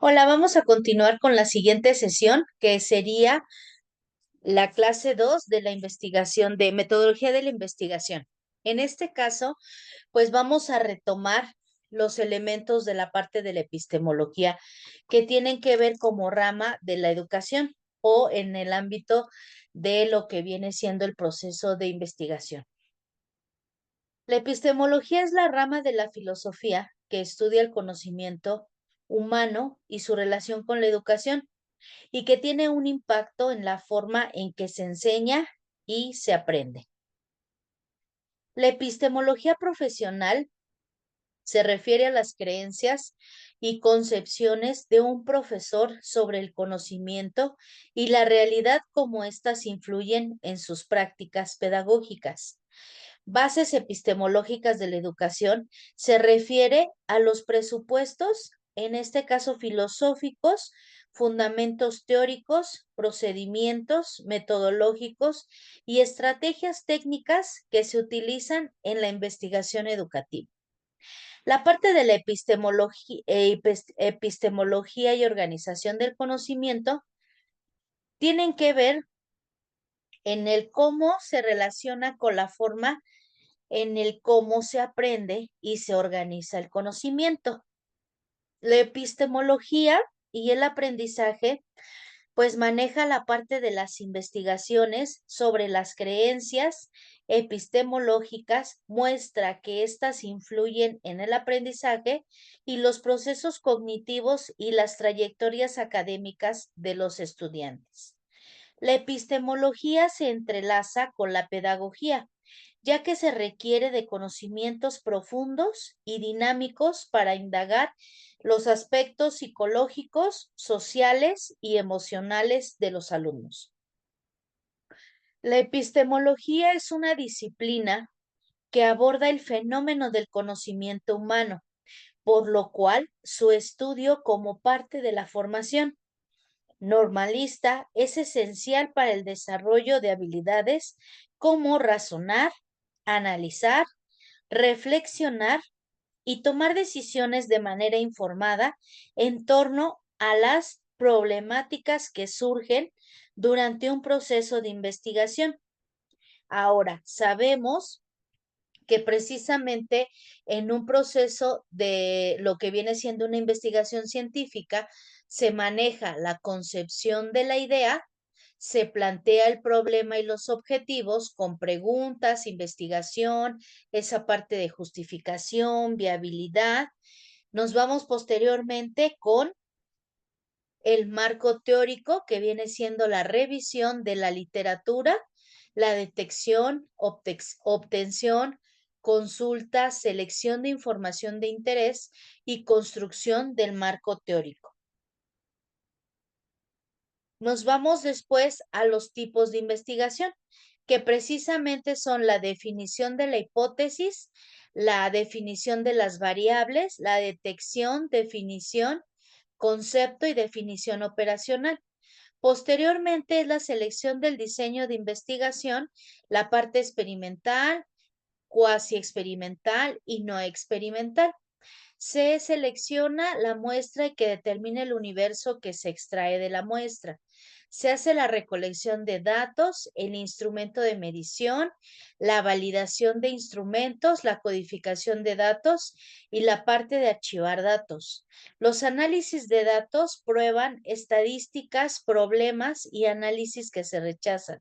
Hola, vamos a continuar con la siguiente sesión, que sería la clase 2 de la investigación de metodología de la investigación. En este caso, pues vamos a retomar los elementos de la parte de la epistemología que tienen que ver como rama de la educación o en el ámbito de lo que viene siendo el proceso de investigación. La epistemología es la rama de la filosofía que estudia el conocimiento humano y su relación con la educación y que tiene un impacto en la forma en que se enseña y se aprende. La epistemología profesional se refiere a las creencias y concepciones de un profesor sobre el conocimiento y la realidad como éstas influyen en sus prácticas pedagógicas. Bases epistemológicas de la educación se refiere a los presupuestos, en este caso filosóficos, fundamentos teóricos, procedimientos metodológicos y estrategias técnicas que se utilizan en la investigación educativa. La parte de la epistemología y organización del conocimiento tienen que ver en el cómo se relaciona con la forma en el cómo se aprende y se organiza el conocimiento. La epistemología y el aprendizaje pues maneja la parte de las investigaciones sobre las creencias epistemológicas, muestra que éstas influyen en el aprendizaje y los procesos cognitivos y las trayectorias académicas de los estudiantes. La epistemología se entrelaza con la pedagogía, ya que se requiere de conocimientos profundos y dinámicos para indagar los aspectos psicológicos, sociales y emocionales de los alumnos. La epistemología es una disciplina que aborda el fenómeno del conocimiento humano, por lo cual su estudio como parte de la formación normalista es esencial para el desarrollo de habilidades como razonar, analizar, reflexionar y tomar decisiones de manera informada en torno a las problemáticas que surgen durante un proceso de investigación. Ahora, sabemos que precisamente en un proceso de lo que viene siendo una investigación científica, se maneja la concepción de la idea, se plantea el problema y los objetivos con preguntas, investigación, esa parte de justificación, viabilidad. Nos vamos posteriormente con el marco teórico, que viene siendo la revisión de la literatura, la detección, obtención, consulta, selección de información de interés y construcción del marco teórico. Nos vamos después a los tipos de investigación, que precisamente son la definición de la hipótesis, la definición de las variables, la detección, definición, concepto y definición operacional. Posteriormente es la selección del diseño de investigación, la parte experimental, cuasi experimental y no experimental. Se selecciona la muestra y que determina el universo que se extrae de la muestra. Se hace la recolección de datos, el instrumento de medición, la validación de instrumentos, la codificación de datos y la parte de archivar datos. Los análisis de datos prueban estadísticas, problemas y análisis que se rechazan,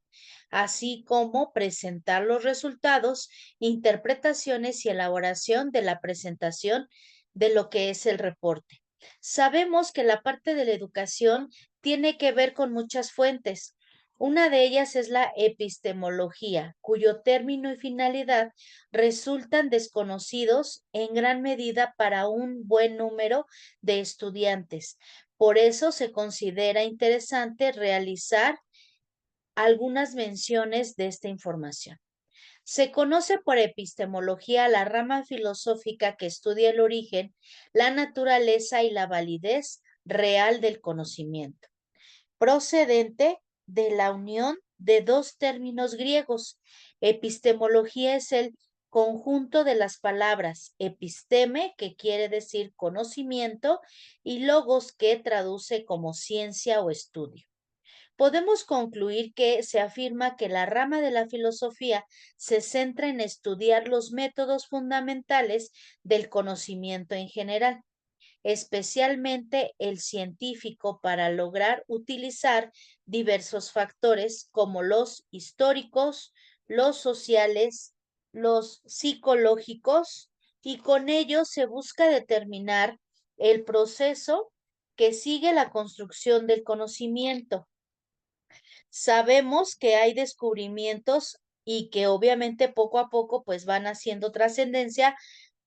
así como presentar los resultados, interpretaciones y elaboración de la presentación de lo que es el reporte. Sabemos que la parte de la educación tiene que ver con muchas fuentes. Una de ellas es la epistemología, cuyo término y finalidad resultan desconocidos en gran medida para un buen número de estudiantes. Por eso se considera interesante realizar algunas menciones de esta información. Se conoce por epistemología la rama filosófica que estudia el origen, la naturaleza y la validez real del conocimiento, procedente de la unión de dos términos griegos. Epistemología es el conjunto de las palabras episteme, que quiere decir conocimiento, y logos, que traduce como ciencia o estudio. Podemos concluir que se afirma que la rama de la filosofía se centra en estudiar los métodos fundamentales del conocimiento en general, especialmente el científico, para lograr utilizar diversos factores como los históricos, los sociales, los psicológicos, y con ello se busca determinar el proceso que sigue la construcción del conocimiento. Sabemos que hay descubrimientos y que obviamente poco a poco pues van haciendo trascendencia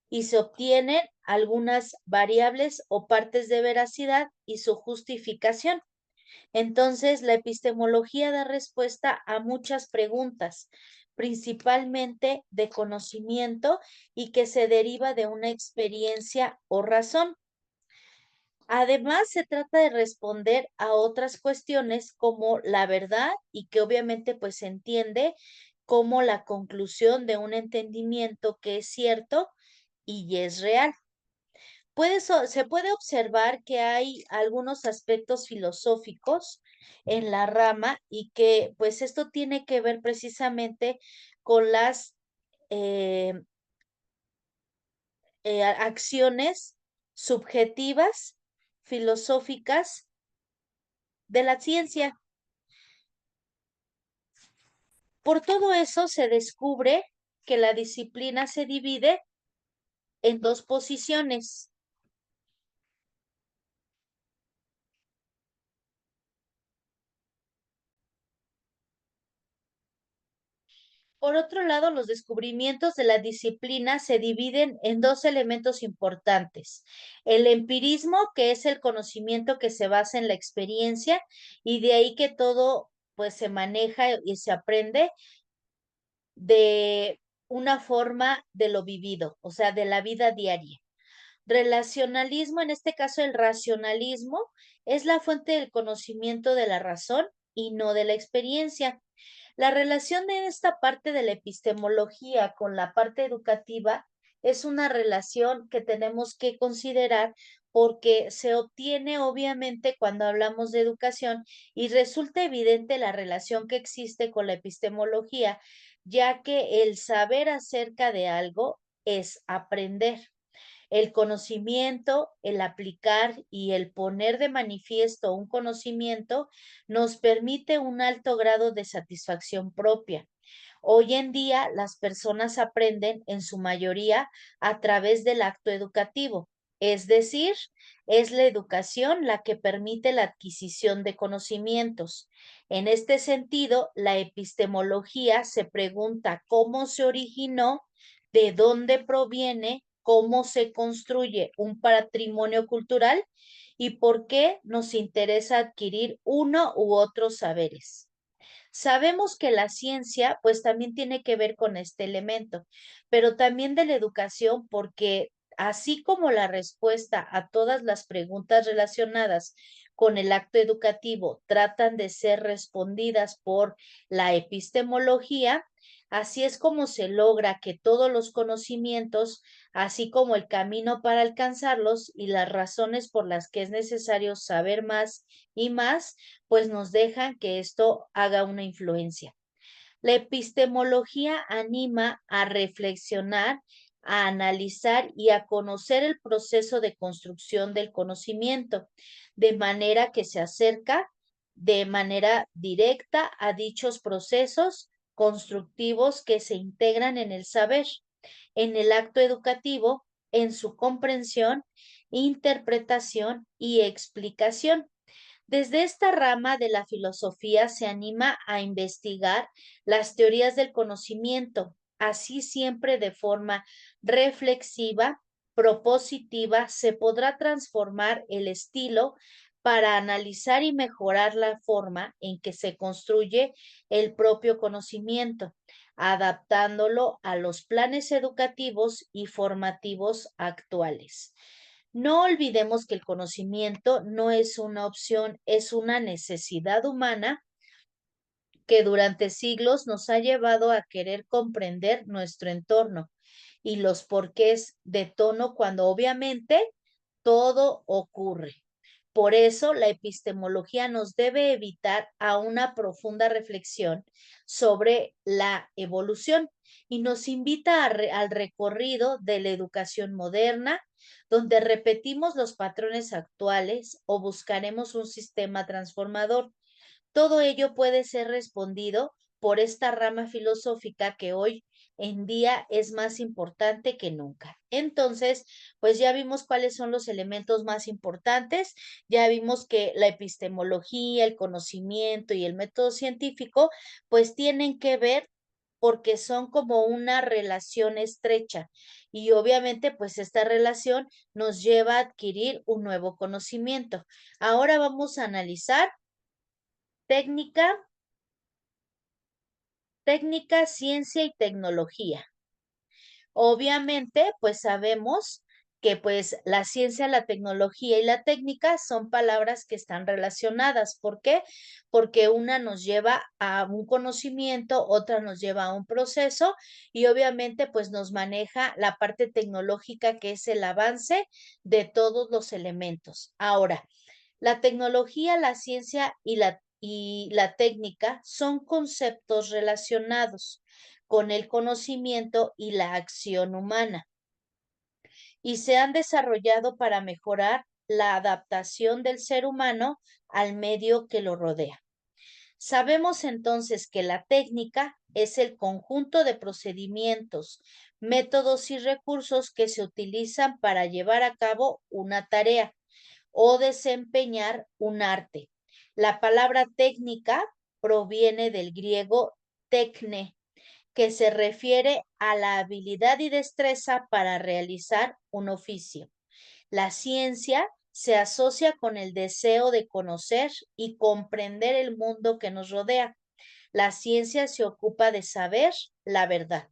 y se obtienen algunas variables o partes de veracidad y su justificación. Entonces, la epistemología da respuesta a muchas preguntas, principalmente de conocimiento, y que se deriva de una experiencia o razón. Además, se trata de responder a otras cuestiones como la verdad, y que obviamente pues se entiende como la conclusión de un entendimiento que es cierto y es real. Se puede observar que hay algunos aspectos filosóficos en la rama, y que pues esto tiene que ver precisamente con las eh, acciones subjetivas, filosóficas de la ciencia. Por todo eso se descubre que la disciplina se divide en dos posiciones. Por otro lado, los descubrimientos de la disciplina se dividen en dos elementos importantes: el empirismo, que es el conocimiento que se basa en la experiencia, y de ahí que todo pues se maneja y se aprende de una forma de lo vivido, o sea, de la vida diaria. Relacionalismo, en este caso el racionalismo, es la fuente del conocimiento de la razón y no de la experiencia. La relación de esta parte de la epistemología con la parte educativa es una relación que tenemos que considerar, porque se obtiene obviamente cuando hablamos de educación, y resulta evidente la relación que existe con la epistemología, ya que el saber acerca de algo es aprender. El conocimiento, el aplicar y el poner de manifiesto un conocimiento nos permite un alto grado de satisfacción propia. Hoy en día las personas aprenden en su mayoría a través del acto educativo, es decir, es la educación la que permite la adquisición de conocimientos. En este sentido, la epistemología se pregunta cómo se originó, de dónde proviene, cómo se construye un patrimonio cultural y por qué nos interesa adquirir uno u otros saberes. Sabemos que la ciencia pues también tiene que ver con este elemento, pero también de la educación, porque así como la respuesta a todas las preguntas relacionadas con el acto educativo tratan de ser respondidas por la epistemología, así es como se logra que todos los conocimientos, así como el camino para alcanzarlos y las razones por las que es necesario saber más y más, pues nos dejan que esto haga una influencia. La epistemología anima a reflexionar, a analizar y a conocer el proceso de construcción del conocimiento, de manera que se acerca de manera directa a dichos procesos constructivos que se integran en el saber, en el acto educativo, en su comprensión, interpretación y explicación. Desde esta rama de la filosofía se anima a investigar las teorías del conocimiento, así siempre de forma reflexiva, propositiva, se podrá transformar el estilo para analizar y mejorar la forma en que se construye el propio conocimiento, adaptándolo a los planes educativos y formativos actuales. No olvidemos que el conocimiento no es una opción, es una necesidad humana que durante siglos nos ha llevado a querer comprender nuestro entorno, y los porqués de tono cuando obviamente todo ocurre. Por eso la epistemología nos debe evitar a una profunda reflexión sobre la evolución y nos invita al recorrido de la educación moderna, donde repetimos los patrones actuales o buscaremos un sistema transformador. Todo ello puede ser respondido por esta rama filosófica que hoy en día es más importante que nunca. Entonces, pues ya vimos cuáles son los elementos más importantes, ya vimos que la epistemología, el conocimiento y el método científico, pues tienen que ver porque son como una relación estrecha y obviamente pues esta relación nos lleva a adquirir un nuevo conocimiento. Ahora vamos a analizar técnica, técnica, ciencia y tecnología. Obviamente, pues sabemos que pues la ciencia, la tecnología y la técnica son palabras que están relacionadas. ¿Por qué? Porque una nos lleva a un conocimiento, otra nos lleva a un proceso y obviamente pues nos maneja la parte tecnológica que es el avance de todos los elementos. Ahora, la tecnología, la ciencia y la técnica son conceptos relacionados con el conocimiento y la acción humana y se han desarrollado para mejorar la adaptación del ser humano al medio que lo rodea. Sabemos entonces que la técnica es el conjunto de procedimientos, métodos y recursos que se utilizan para llevar a cabo una tarea o desempeñar un arte. La palabra técnica proviene del griego tecne, que se refiere a la habilidad y destreza para realizar un oficio. La ciencia se asocia con el deseo de conocer y comprender el mundo que nos rodea. La ciencia se ocupa de saber la verdad.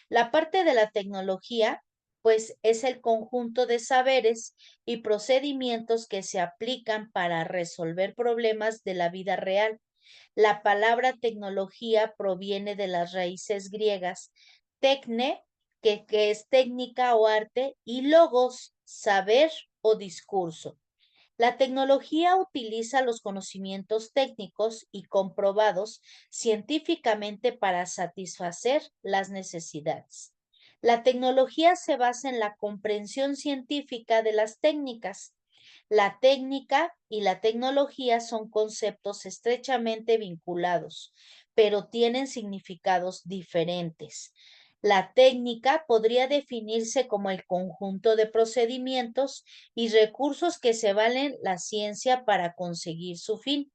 La parte de la tecnología, pues, es el conjunto de saberes y procedimientos que se aplican para resolver problemas de la vida real. La palabra tecnología proviene de las raíces griegas tecne, que es técnica o arte, y logos, saber o discurso. La tecnología utiliza los conocimientos técnicos y comprobados científicamente para satisfacer las necesidades. La tecnología se basa en la comprensión científica de las técnicas. La técnica y la tecnología son conceptos estrechamente vinculados, pero tienen significados diferentes. La técnica podría definirse como el conjunto de procedimientos y recursos que se valen la ciencia para conseguir su fin.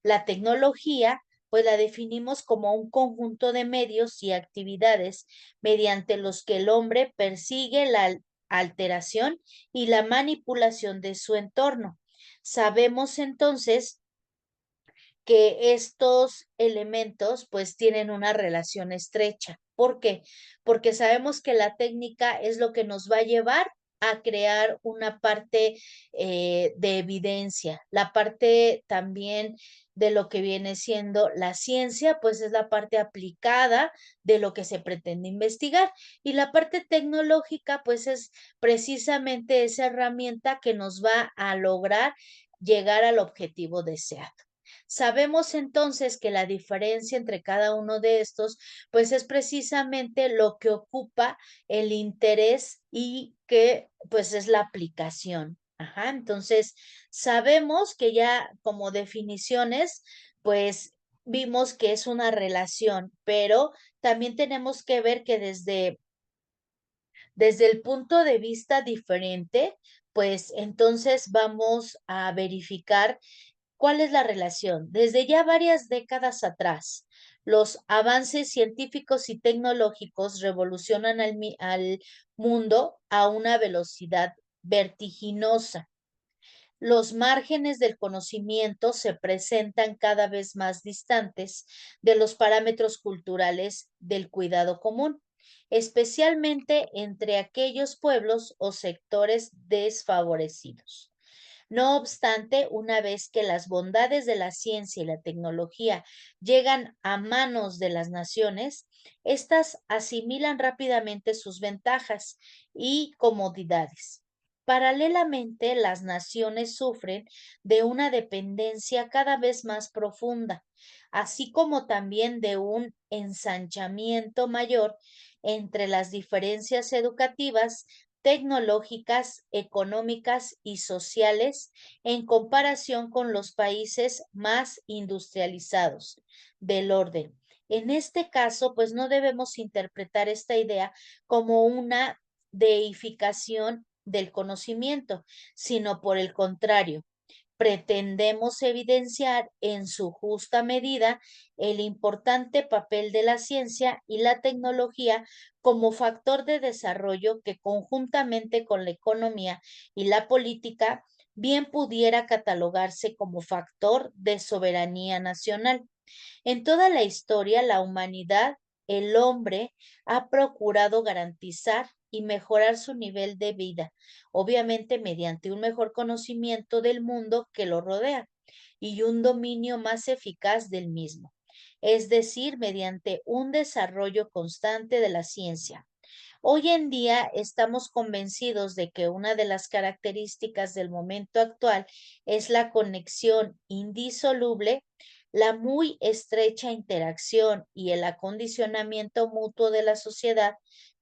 La tecnología, pues la definimos como un conjunto de medios y actividades mediante los que el hombre persigue la alteración y la manipulación de su entorno. Sabemos entonces que estos elementos pues tienen una relación estrecha. ¿Por qué? Porque sabemos que la técnica es lo que nos va a llevar a crear una parte de evidencia, la parte también de lo que viene siendo la ciencia, pues es la parte aplicada de lo que se pretende investigar y la parte tecnológica, pues es precisamente esa herramienta que nos va a lograr llegar al objetivo deseado. Sabemos entonces que la diferencia entre cada uno de estos, pues es precisamente lo que ocupa el interés y que pues es la aplicación. Ajá, entonces sabemos que ya como definiciones, pues vimos que es una relación, pero también tenemos que ver que desde el punto de vista diferente, pues entonces vamos a verificar ¿cuál es la relación? Desde ya varias décadas atrás, los avances científicos y tecnológicos revolucionan al mundo a una velocidad vertiginosa. Los márgenes del conocimiento se presentan cada vez más distantes de los parámetros culturales del cuidado común, especialmente entre aquellos pueblos o sectores desfavorecidos. No obstante, una vez que las bondades de la ciencia y la tecnología llegan a manos de las naciones, Estas asimilan rápidamente sus ventajas y comodidades. Paralelamente, las naciones sufren de una dependencia cada vez más profunda, así como también de un ensanchamiento mayor entre las diferencias educativas, tecnológicas, económicas y sociales en comparación con los países más industrializados del orden. En este caso, pues no debemos interpretar esta idea como una deificación del conocimiento, sino por el contrario, pretendemos evidenciar en su justa medida el importante papel de la ciencia y la tecnología como factor de desarrollo que conjuntamente con la economía y la política bien pudiera catalogarse como factor de soberanía nacional. En toda la historia, la humanidad, el hombre, ha procurado garantizar y mejorar su nivel de vida, obviamente mediante un mejor conocimiento del mundo que lo rodea y un dominio más eficaz del mismo, es decir, mediante un desarrollo constante de la ciencia. Hoy en día estamos convencidos de que una de las características del momento actual es la conexión indisoluble, la muy estrecha interacción y el acondicionamiento mutuo de la sociedad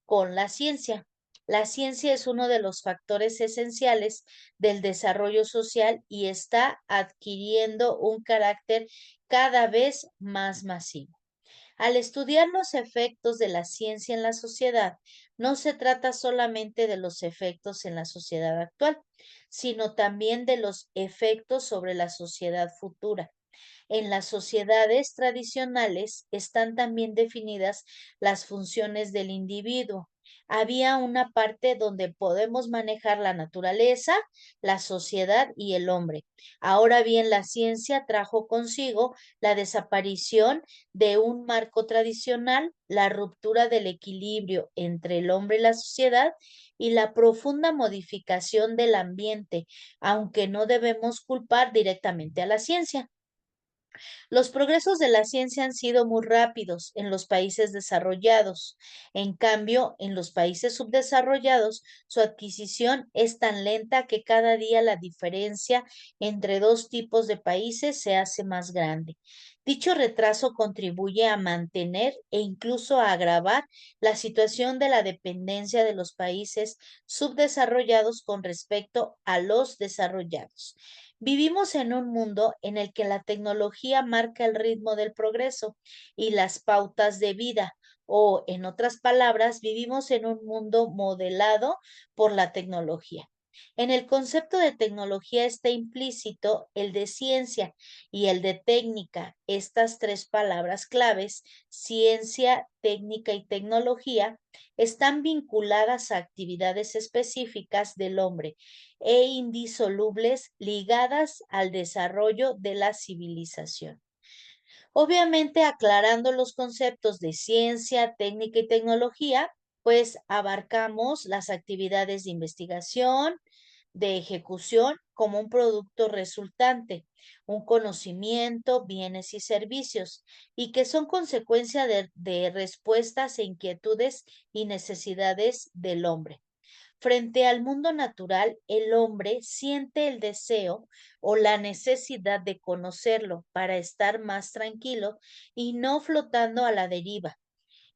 con la ciencia. La ciencia es uno de los factores esenciales del desarrollo social y está adquiriendo un carácter cada vez más masivo. Al estudiar los efectos de la ciencia en la sociedad, no se trata solamente de los efectos en la sociedad actual, sino también de los efectos sobre la sociedad futura. En las sociedades tradicionales están también definidas las funciones del individuo. Había una parte donde podemos manejar la naturaleza, la sociedad y el hombre. Ahora bien, la ciencia trajo consigo la desaparición de un marco tradicional, la ruptura del equilibrio entre el hombre y la sociedad y la profunda modificación del ambiente, aunque no debemos culpar directamente a la ciencia. Los progresos de la ciencia han sido muy rápidos en los países desarrollados. En cambio, en los países subdesarrollados, su adquisición es tan lenta que cada día la diferencia entre dos tipos de países se hace más grande. Dicho retraso contribuye a mantener e incluso a agravar la situación de la dependencia de los países subdesarrollados con respecto a los desarrollados. Vivimos en un mundo en el que la tecnología marca el ritmo del progreso y las pautas de vida, o en otras palabras, vivimos en un mundo modelado por la tecnología. En el concepto de tecnología está implícito el de ciencia y el de técnica. Estas tres palabras claves, ciencia, técnica y tecnología, están vinculadas a actividades específicas del hombre e indisolubles ligadas al desarrollo de la civilización. Obviamente, aclarando los conceptos de ciencia, técnica y tecnología, pues abarcamos las actividades de investigación, de ejecución como un producto resultante, un conocimiento, bienes y servicios, y que son consecuencia de respuestas e inquietudes y necesidades del hombre. Frente al mundo natural, el hombre siente el deseo o la necesidad de conocerlo para estar más tranquilo y no flotando a la deriva,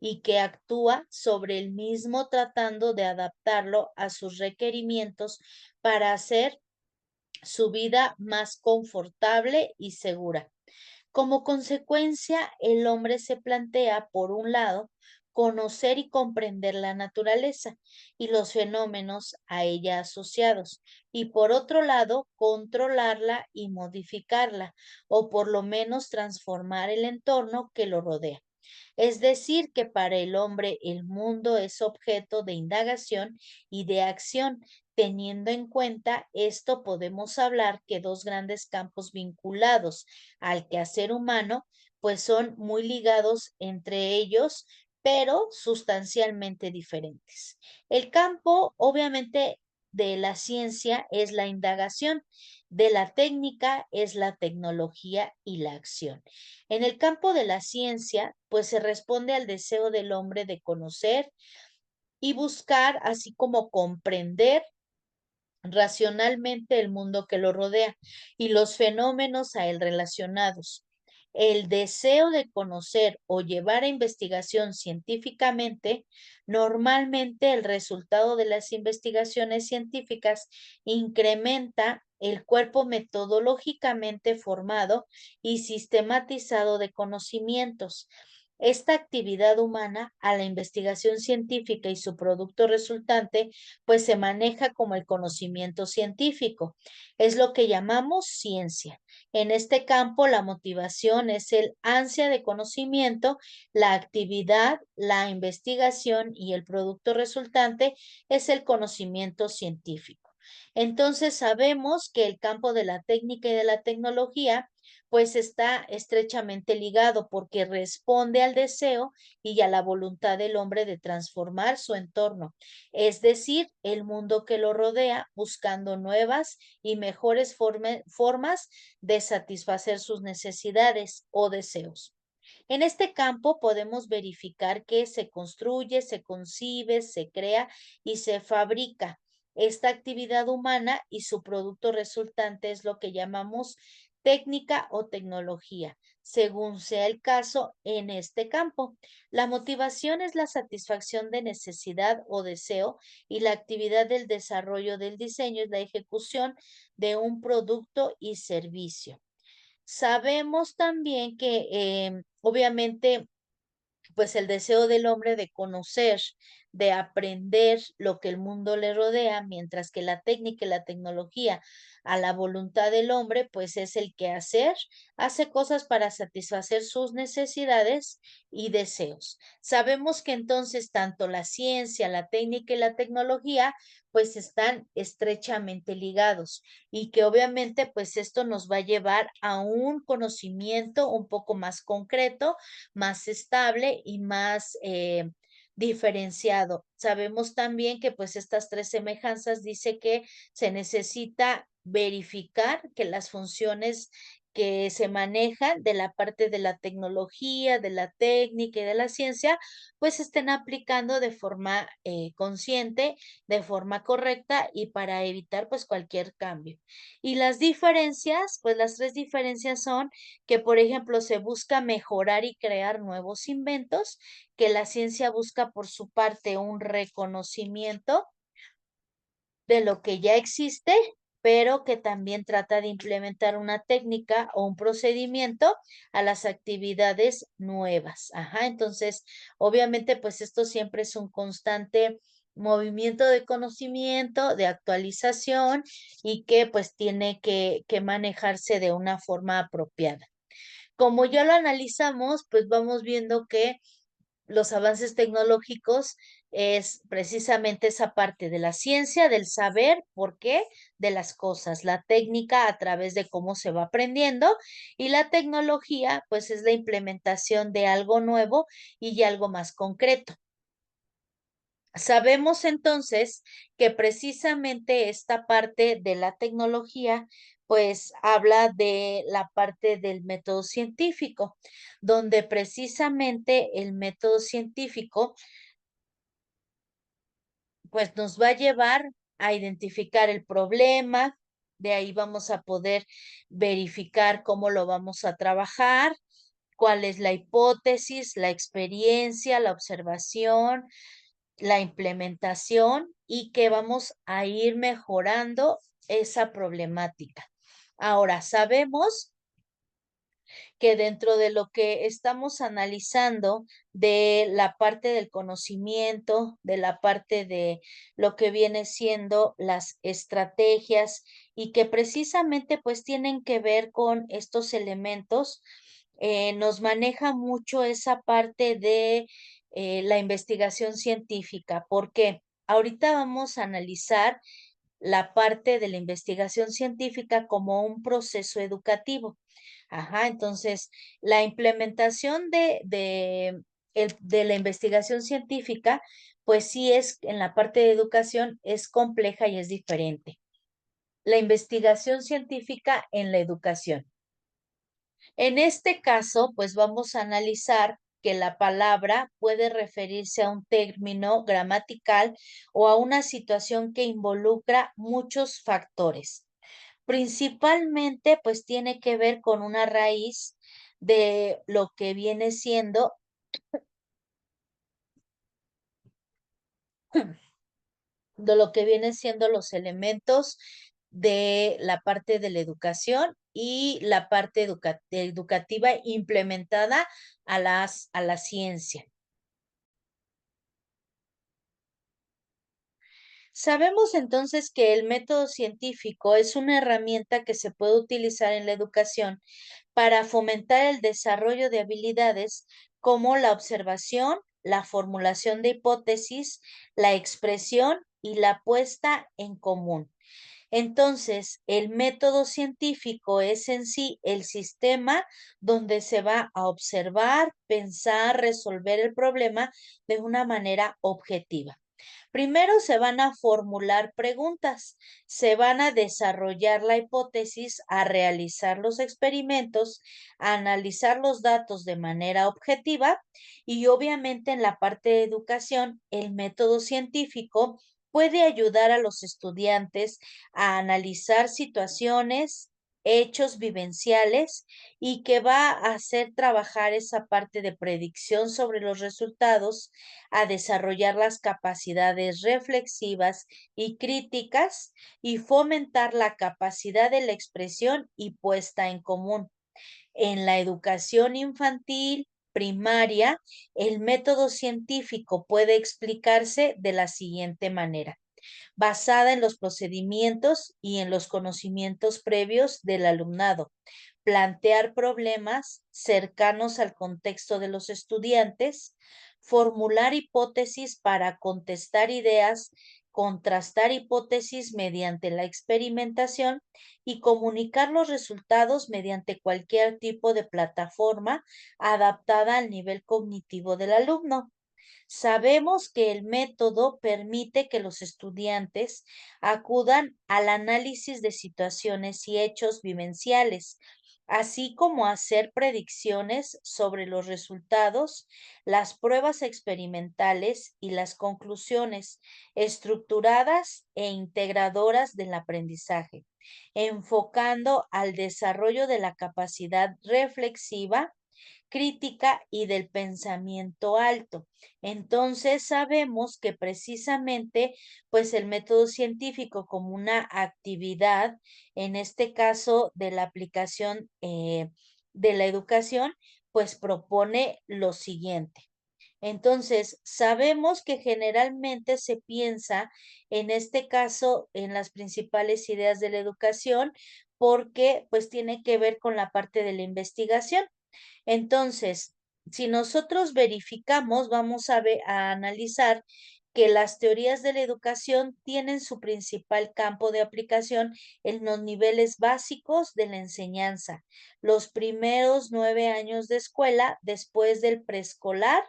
y que actúa sobre el mismo tratando de adaptarlo a sus requerimientos para hacer su vida más confortable y segura. Como consecuencia, el hombre se plantea, por un lado, conocer y comprender la naturaleza y los fenómenos a ella asociados, y por otro lado, controlarla y modificarla, o por lo menos transformar el entorno que lo rodea. Es decir, que para el hombre el mundo es objeto de indagación y de acción. Teniendo en cuenta esto, podemos hablar que dos grandes campos vinculados al quehacer humano, pues son muy ligados entre ellos, pero sustancialmente diferentes. El campo, obviamente, de la ciencia es la indagación, de la técnica es la tecnología y la acción. En el campo de la ciencia, pues se responde al deseo del hombre de conocer y buscar, así como comprender racionalmente el mundo que lo rodea y los fenómenos a él relacionados. El deseo de conocer o llevar a investigación científicamente, normalmente el resultado de las investigaciones científicas incrementa el cuerpo metodológicamente formado y sistematizado de conocimientos. Esta actividad humana a la investigación científica y su producto resultante pues se maneja como el conocimiento científico. Es lo que llamamos ciencia. En este campo, la motivación es el ansia de conocimiento, la actividad, la investigación y el producto resultante es el conocimiento científico. Entonces, sabemos que el campo de la técnica y de la tecnología pues está estrechamente ligado porque responde al deseo y a la voluntad del hombre de transformar su entorno, es decir, el mundo que lo rodea, buscando nuevas y mejores formas de satisfacer sus necesidades o deseos. En este campo podemos verificar que se construye, se concibe, se crea y se fabrica. Esta actividad humana y su producto resultante es lo que llamamos técnica o tecnología, según sea el caso en este campo. La motivación es la satisfacción de necesidad o deseo y la actividad del desarrollo del diseño es la ejecución de un producto y servicio. Sabemos también que obviamente pues el deseo del hombre de conocer, de aprender lo que el mundo le rodea, mientras que la técnica y la tecnología a la voluntad del hombre, pues es el que hace cosas para satisfacer sus necesidades y deseos. Sabemos que entonces tanto la ciencia, la técnica y la tecnología, pues están estrechamente ligados y que obviamente pues esto nos va a llevar a un conocimiento un poco más concreto, más estable y más diferenciado. Sabemos también que pues estas tres semejanzas dice que se necesita verificar que las funciones que se manejan de la parte de la tecnología, de la técnica y de la ciencia, pues estén aplicando de forma consciente, de forma correcta y para evitar pues cualquier cambio. Y las diferencias, pues las tres diferencias son que, por ejemplo, se busca mejorar y crear nuevos inventos, que la ciencia busca por su parte un reconocimiento de lo que ya existe, pero que también trata de implementar una técnica o un procedimiento a las actividades nuevas. Ajá, entonces, obviamente, pues esto siempre es un constante movimiento de conocimiento, de actualización y que pues tiene que manejarse de una forma apropiada. Como ya lo analizamos, pues vamos viendo que los avances tecnológicos es precisamente esa parte de la ciencia, del saber por qué de las cosas, la técnica a través de cómo se va aprendiendo y la tecnología pues es la implementación de algo nuevo y algo más concreto. Sabemos entonces que precisamente esta parte de la tecnología, pues habla de la parte del método científico, donde precisamente el método científico, pues nos va a llevar a identificar el problema, de ahí vamos a poder verificar cómo lo vamos a trabajar, cuál es la hipótesis, la experiencia, la observación, la implementación y que vamos a ir mejorando esa problemática. Ahora, sabemos que dentro de lo que estamos analizando de la parte del conocimiento, de la parte de lo que viene siendo las estrategias y que precisamente pues tienen que ver con estos elementos, nos maneja mucho esa parte de la investigación científica, porque ahorita vamos a analizar la parte de la investigación científica como un proceso educativo. Ajá, entonces la implementación de la investigación científica, pues sí es en la parte de educación, es compleja y es diferente. la investigación científica en la educación. En este caso, pues vamos a analizar que la palabra puede referirse a un término gramatical o a una situación que involucra muchos factores. Principalmente, pues tiene que ver con una raíz de lo que viene siendo de lo que vienen siendo los elementos de la parte de la educación y la parte educativa implementada a la ciencia. Sabemos entonces que el método científico es una herramienta que se puede utilizar en la educación para fomentar el desarrollo de habilidades como la observación, la formulación de hipótesis, la expresión y la puesta en común. Entonces, el método científico es en sí el sistema donde se va a observar, pensar, resolver el problema de una manera objetiva. Primero se van a formular preguntas, se van a desarrollar la hipótesis, a realizar los experimentos, a analizar los datos de manera objetiva y obviamente en la parte de educación, el método científico puede ayudar a los estudiantes a analizar situaciones, hechos vivenciales y que va a hacer trabajar esa parte de predicción sobre los resultados, a desarrollar las capacidades reflexivas y críticas y fomentar la capacidad de la expresión y puesta en común. En la educación infantil, primaria, el método científico puede explicarse de la siguiente manera: basada en los procedimientos y en los conocimientos previos del alumnado, plantear problemas cercanos al contexto de los estudiantes, formular hipótesis para contestar ideas, contrastar hipótesis mediante la experimentación y comunicar los resultados mediante cualquier tipo de plataforma adaptada al nivel cognitivo del alumno. Sabemos que el método permite que los estudiantes acudan al análisis de situaciones y hechos vivenciales, así como hacer predicciones sobre los resultados, las pruebas experimentales y las conclusiones estructuradas e integradoras del aprendizaje, enfocando al desarrollo de la capacidad reflexiva, crítica y del pensamiento alto. Entonces sabemos que precisamente pues el método científico como una actividad, en este caso de la aplicación de la educación, pues propone lo siguiente. Entonces, sabemos que generalmente se piensa, en este caso, en las principales ideas de la educación, porque pues tiene que ver con la parte de la investigación. Entonces, si nosotros verificamos, vamos a analizar que las teorías de la educación tienen su principal campo de aplicación en los niveles básicos de la enseñanza, los primeros 9 años de escuela después del preescolar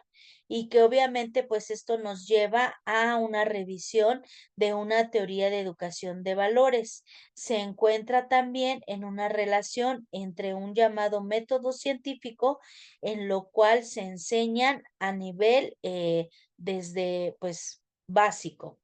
y que obviamente pues esto nos lleva a una revisión de una teoría de educación de valores. Se encuentra también en una relación entre un llamado método científico en lo cual se enseñan a nivel desde pues básico.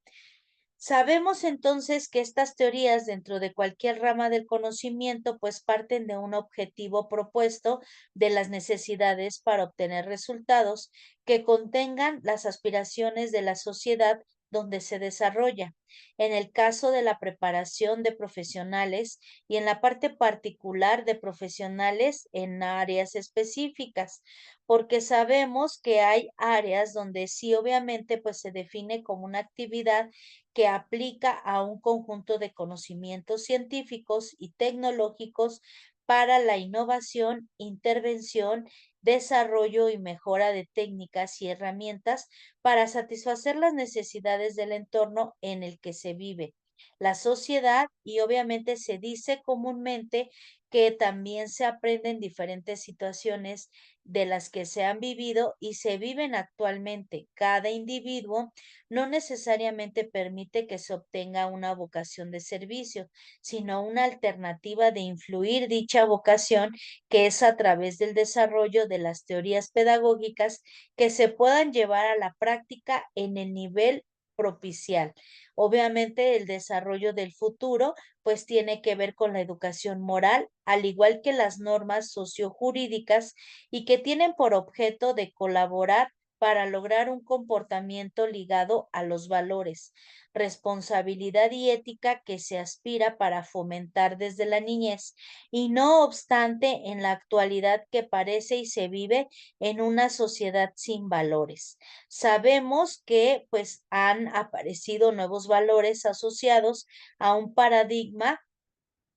Sabemos entonces que estas teorías dentro de cualquier rama del conocimiento pues parten de un objetivo propuesto de las necesidades para obtener resultados que contengan las aspiraciones de la sociedad donde se desarrolla. En el caso de la preparación de profesionales y en la parte particular de profesionales en áreas específicas, porque sabemos que hay áreas donde sí obviamente pues se define como una actividad que aplica a un conjunto de conocimientos científicos y tecnológicos para la innovación, intervención, desarrollo y mejora de técnicas y herramientas para satisfacer las necesidades del entorno en el que se vive, la sociedad, y obviamente se dice comúnmente que también se aprenden diferentes situaciones de las que se han vivido y se viven actualmente. Cada individuo no necesariamente permite que se obtenga una vocación de servicio, sino una alternativa de influir dicha vocación, que es a través del desarrollo de las teorías pedagógicas que se puedan llevar a la práctica en el nivel propicial. Obviamente el desarrollo del futuro pues tiene que ver con la educación moral, al igual que las normas sociojurídicas, y que tienen por objeto de colaborar para lograr un comportamiento ligado a los valores, responsabilidad y ética que se aspira para fomentar desde la niñez, y no obstante en la actualidad que parece y se vive en una sociedad sin valores. Sabemos que pues han aparecido nuevos valores asociados a un paradigma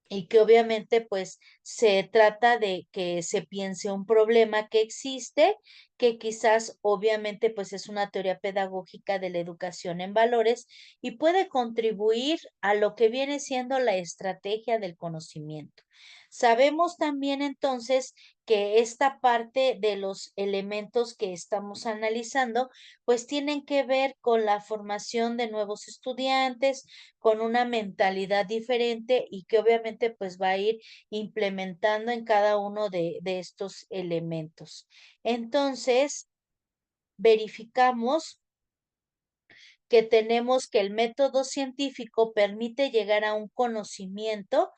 y que obviamente pues se trata de que se piense un problema que existe, que quizás obviamente pues es una teoría pedagógica de la educación en valores y puede contribuir a lo que viene siendo la estrategia del conocimiento. Sabemos también entonces que esta parte de los elementos que estamos analizando pues tienen que ver con la formación de nuevos estudiantes, con una mentalidad diferente y que obviamente pues va a ir implementando en cada uno de estos elementos. Entonces, verificamos que tenemos que el método científico permite llegar a un conocimiento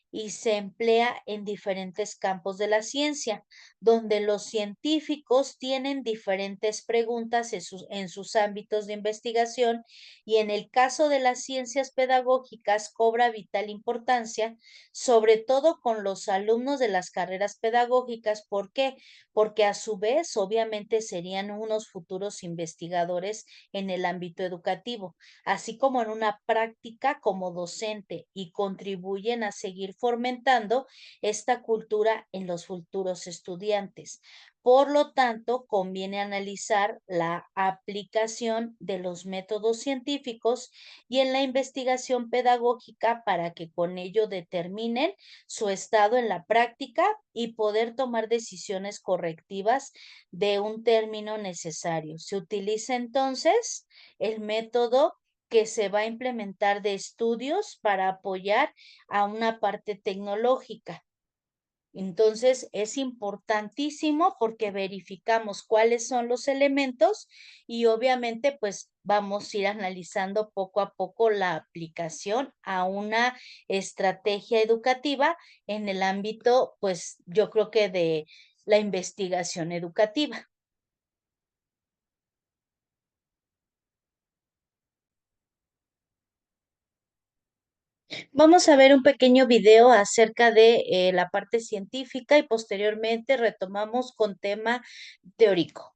y se emplea en diferentes campos de la ciencia, donde los científicos tienen diferentes preguntas en sus ámbitos de investigación, y en el caso de las ciencias pedagógicas cobra vital importancia, sobre todo con los alumnos de las carreras pedagógicas. ¿Por qué? Porque a su vez obviamente serían unos futuros investigadores en el ámbito educativo, así como en una práctica como docente, y contribuyen a seguir fomentando esta cultura en los futuros estudiantes. Por lo tanto, conviene analizar la aplicación de los métodos científicos y en la investigación pedagógica para que con ello determinen su estado en la práctica y poder tomar decisiones correctivas de un término necesario. Se utiliza entonces el método que se va a implementar de estudios para apoyar a una parte tecnológica. Entonces, es importantísimo porque verificamos cuáles son los elementos y obviamente pues vamos a ir analizando poco a poco la aplicación a una estrategia educativa en el ámbito, pues yo creo que de la investigación educativa. Vamos a ver un pequeño video acerca de la parte científica y posteriormente retomamos con tema teórico.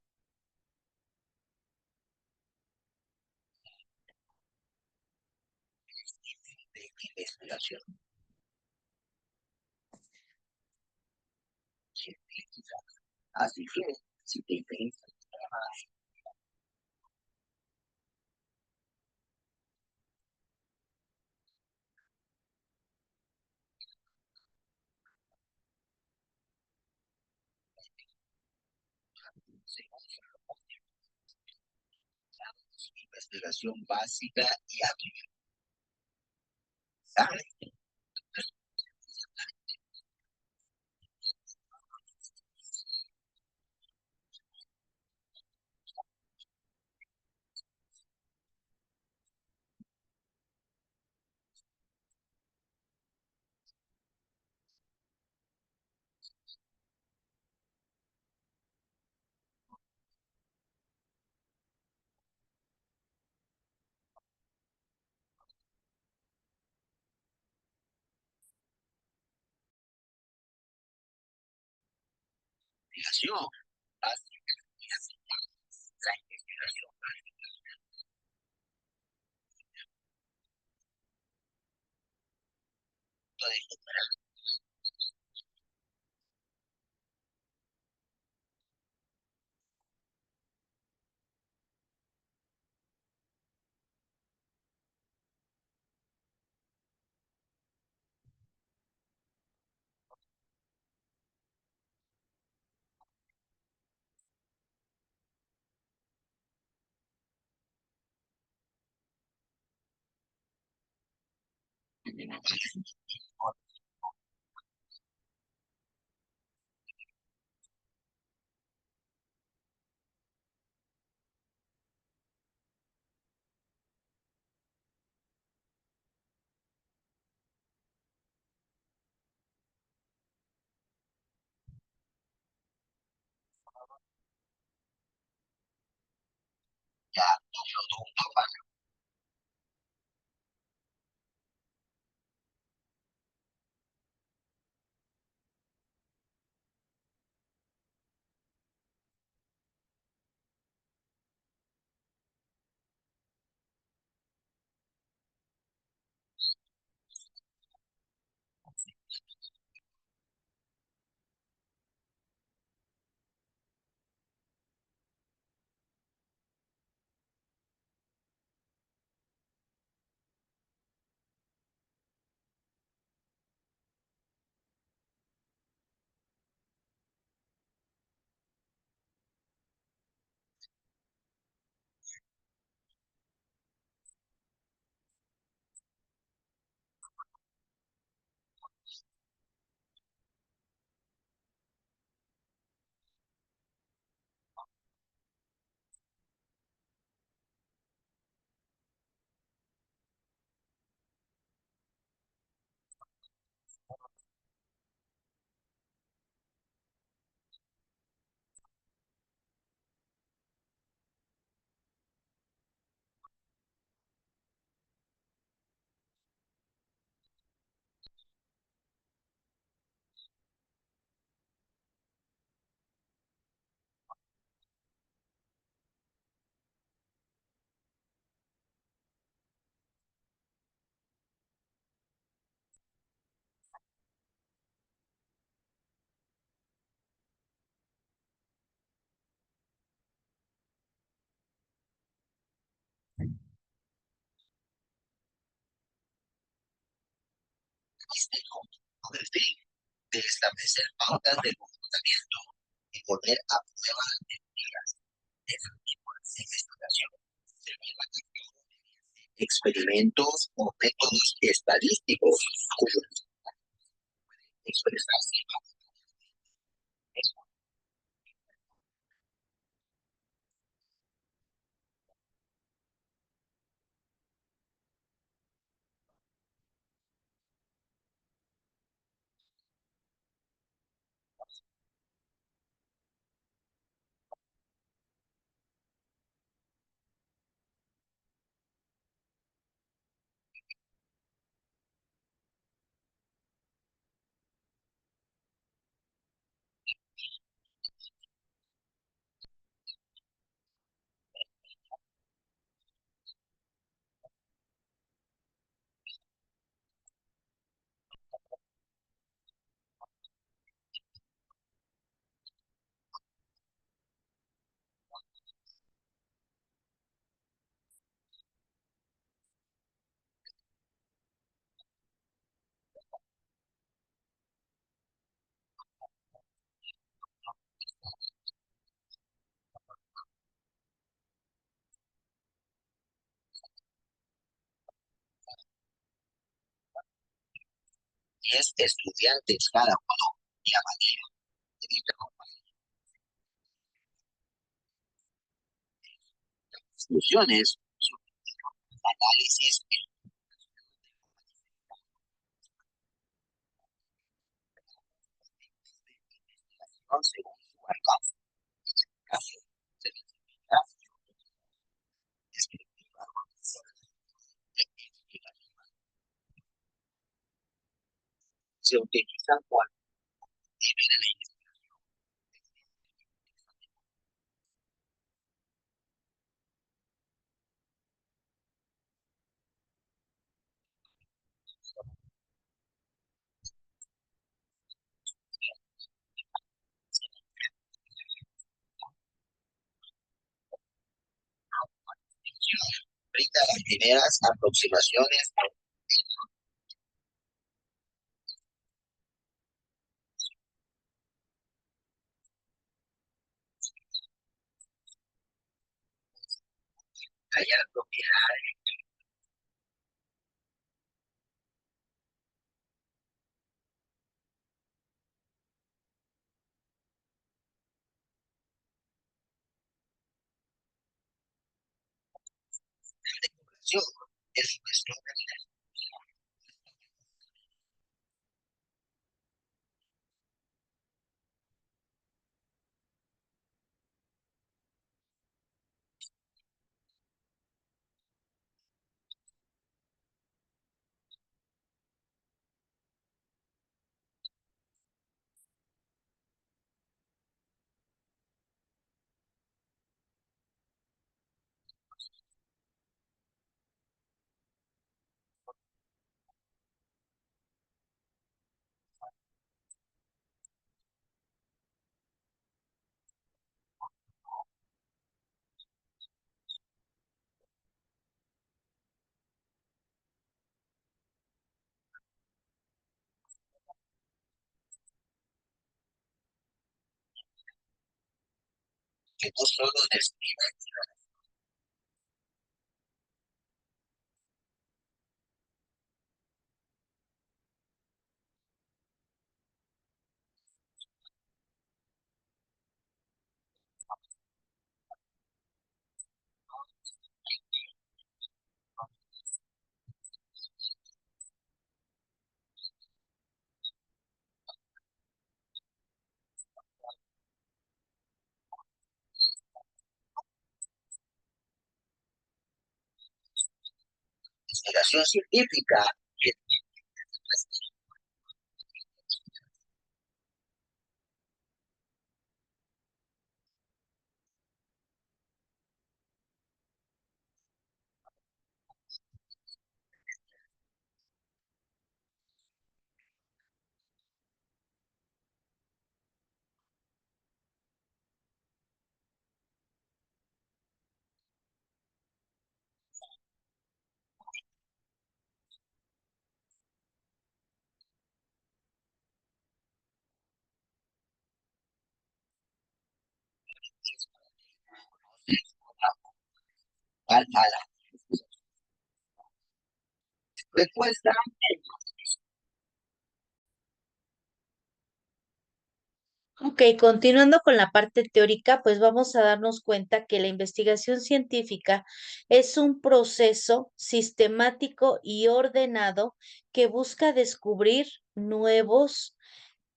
Ok, continuando con la parte teórica, pues vamos a darnos cuenta que la investigación científica es un proceso sistemático y ordenado que busca descubrir nuevos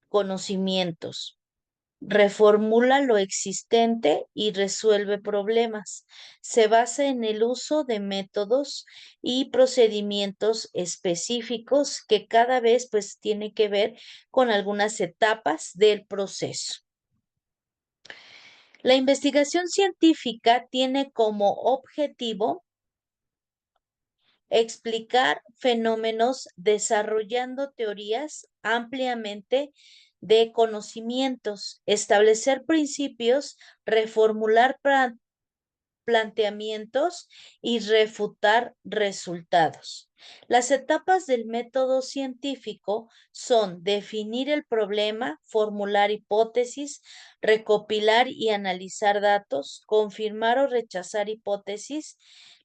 conocimientos, reformula lo existente y resuelve problemas. Se basa en el uso de métodos y procedimientos específicos que cada vez pues tiene que ver con algunas etapas del proceso. La investigación científica tiene como objetivo explicar fenómenos desarrollando teorías ampliamente de conocimientos, establecer principios, reformular planteamientos y refutar resultados. Las etapas del método científico son definir el problema, formular hipótesis, recopilar y analizar datos, confirmar o rechazar hipótesis.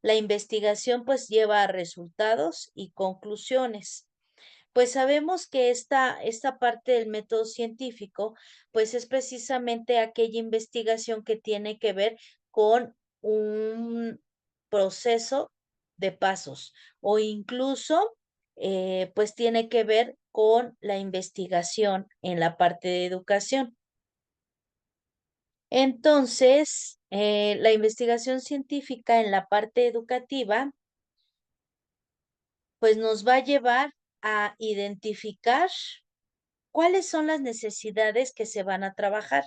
La investigación pues lleva a resultados y conclusiones. Pues sabemos que esta parte del método científico, pues es precisamente aquella investigación que tiene que ver con un proceso de pasos o incluso, pues tiene que ver con la investigación en la parte de educación. Entonces, la investigación científica en la parte educativa, pues nos va a llevar a identificar ¿cuáles son las necesidades que se van a trabajar?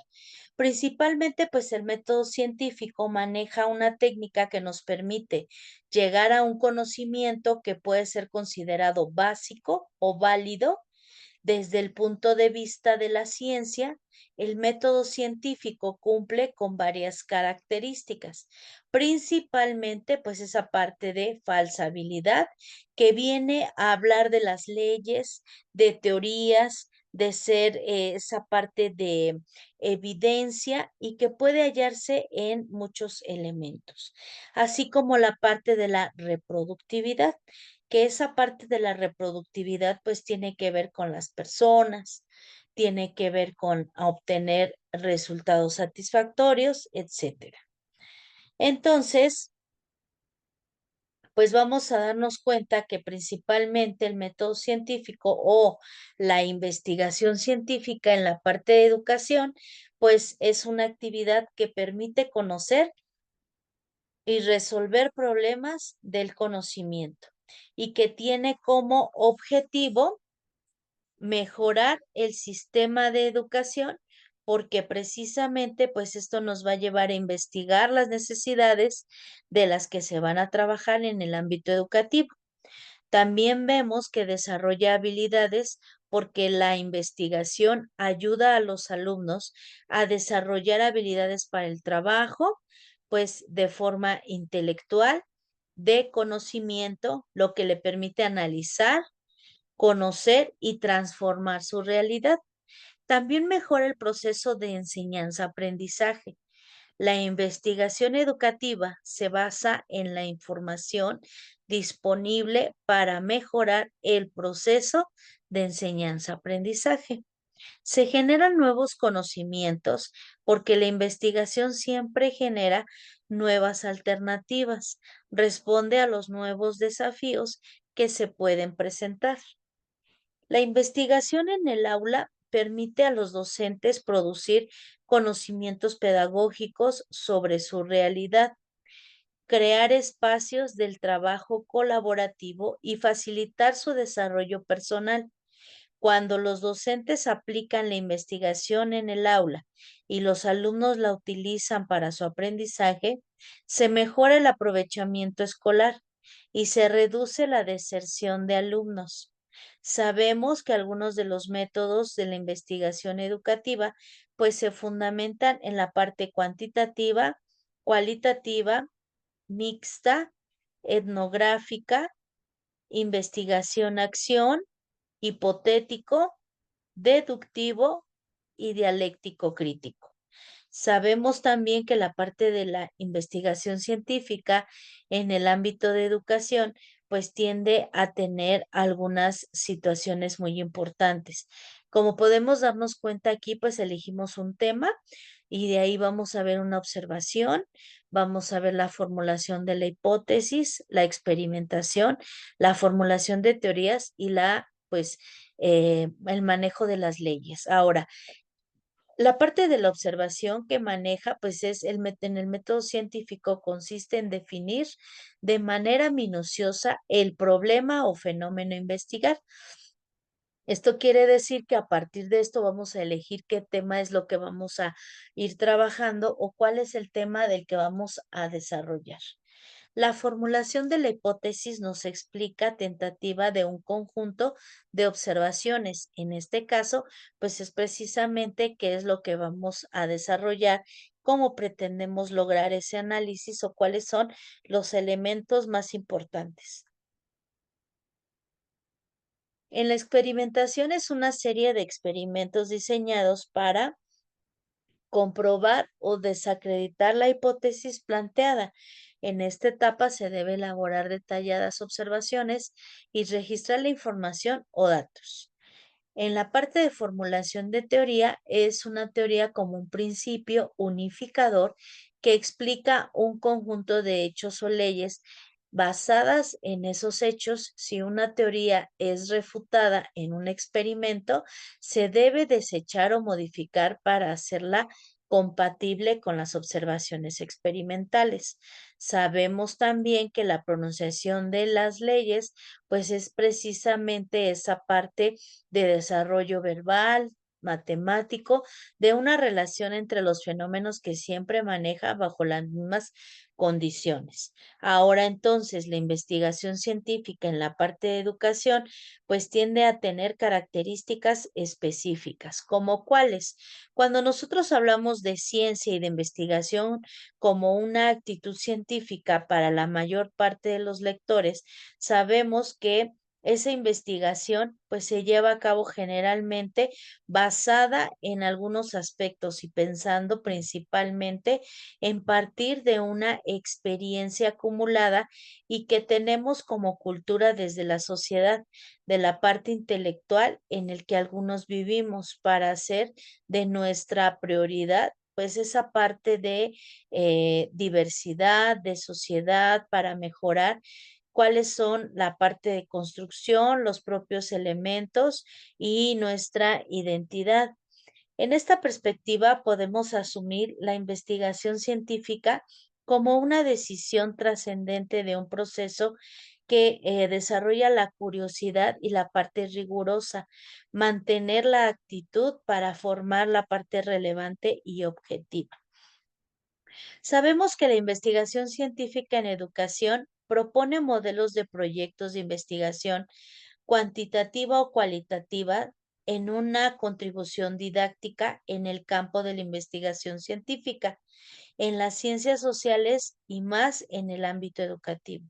Principalmente, pues el método científico maneja una técnica que nos permite llegar a un conocimiento que puede ser considerado básico o válido desde el punto de vista de la ciencia. El método científico cumple con varias características, principalmente pues esa parte de falsabilidad que viene a hablar de las leyes, de teorías, de ser esa parte de evidencia y que puede hallarse en muchos elementos, así como la parte de la reproductividad, que esa parte de la reproductividad pues tiene que ver con las personas, tiene que ver con obtener resultados satisfactorios, etcétera. Entonces, pues vamos a darnos cuenta que principalmente el método científico o la investigación científica en la parte de educación, pues es una actividad que permite conocer y resolver problemas del conocimiento y que tiene como objetivo mejorar el sistema de educación, porque precisamente pues esto nos va a llevar a investigar las necesidades de las que se van a trabajar en el ámbito educativo. También vemos que desarrolla habilidades porque la investigación ayuda a los alumnos a desarrollar habilidades para el trabajo, pues de forma intelectual, de conocimiento, lo que le permite analizar, conocer y transformar su realidad. También mejora el proceso de enseñanza-aprendizaje. La investigación educativa se basa en la información disponible para mejorar el proceso de enseñanza-aprendizaje. Se generan nuevos conocimientos porque la investigación siempre genera nuevas alternativas, responde a los nuevos desafíos que se pueden presentar. La investigación en el aula permite a los docentes producir conocimientos pedagógicos sobre su realidad, crear espacios del trabajo colaborativo y facilitar su desarrollo personal. Cuando los docentes aplican la investigación en el aula y los alumnos la utilizan para su aprendizaje, se mejora el aprovechamiento escolar y se reduce la deserción de alumnos. Sabemos que algunos de los métodos de la investigación educativa pues se fundamentan en la parte cuantitativa, cualitativa, mixta, etnográfica, investigación-acción, hipotético, deductivo y dialéctico crítico. Sabemos también que la parte de la investigación científica en el ámbito de educación, pues tiende a tener algunas situaciones muy importantes. Como podemos darnos cuenta aquí, pues elegimos un tema y de ahí vamos a ver una observación, vamos a ver la formulación de la hipótesis, la experimentación, la formulación de teorías y el manejo de las leyes. Ahora, la parte de la observación que maneja, pues en el método científico consiste en definir de manera minuciosa el problema o fenómeno a investigar. Esto quiere decir que a partir de esto vamos a elegir qué tema es lo que vamos a ir trabajando o cuál es el tema del que vamos a desarrollar. La formulación de la hipótesis nos explica tentativa de un conjunto de observaciones. En este caso, pues es precisamente qué es lo que vamos a desarrollar, cómo pretendemos lograr ese análisis o cuáles son los elementos más importantes. En la experimentación es una serie de experimentos diseñados para comprobar o desacreditar la hipótesis planteada. En esta etapa se debe elaborar detalladas observaciones y registrar la información o datos. En la parte de formulación de teoría es una teoría como un principio unificador que explica un conjunto de hechos o leyes basadas en esos hechos. Si una teoría es refutada en un experimento, se debe desechar o modificar para hacerla compatible con las observaciones experimentales. Sabemos también que la pronunciación de las leyes, pues es precisamente esa parte de desarrollo verbal, matemático, de una relación entre los fenómenos que siempre maneja bajo las mismas condiciones. Ahora entonces, la investigación científica en la parte de educación, pues tiende a tener características específicas, como cuáles. Cuando nosotros hablamos de ciencia y de investigación como una actitud científica para la mayor parte de los lectores, sabemos que esa investigación pues se lleva a cabo generalmente basada en algunos aspectos y pensando principalmente en partir de una experiencia acumulada y que tenemos como cultura desde la sociedad, de la parte intelectual en el que algunos vivimos para hacer de nuestra prioridad pues esa parte de diversidad, de sociedad, para mejorar cuáles son la parte de construcción, los propios elementos y nuestra identidad. En esta perspectiva podemos asumir la investigación científica como una decisión trascendente de un proceso que desarrolla la curiosidad y la parte rigurosa, mantener la actitud para formar la parte relevante y objetiva. Sabemos que la investigación científica en educación propone modelos de proyectos de investigación cuantitativa o cualitativa en una contribución didáctica en el campo de la investigación científica, en las ciencias sociales y más en el ámbito educativo.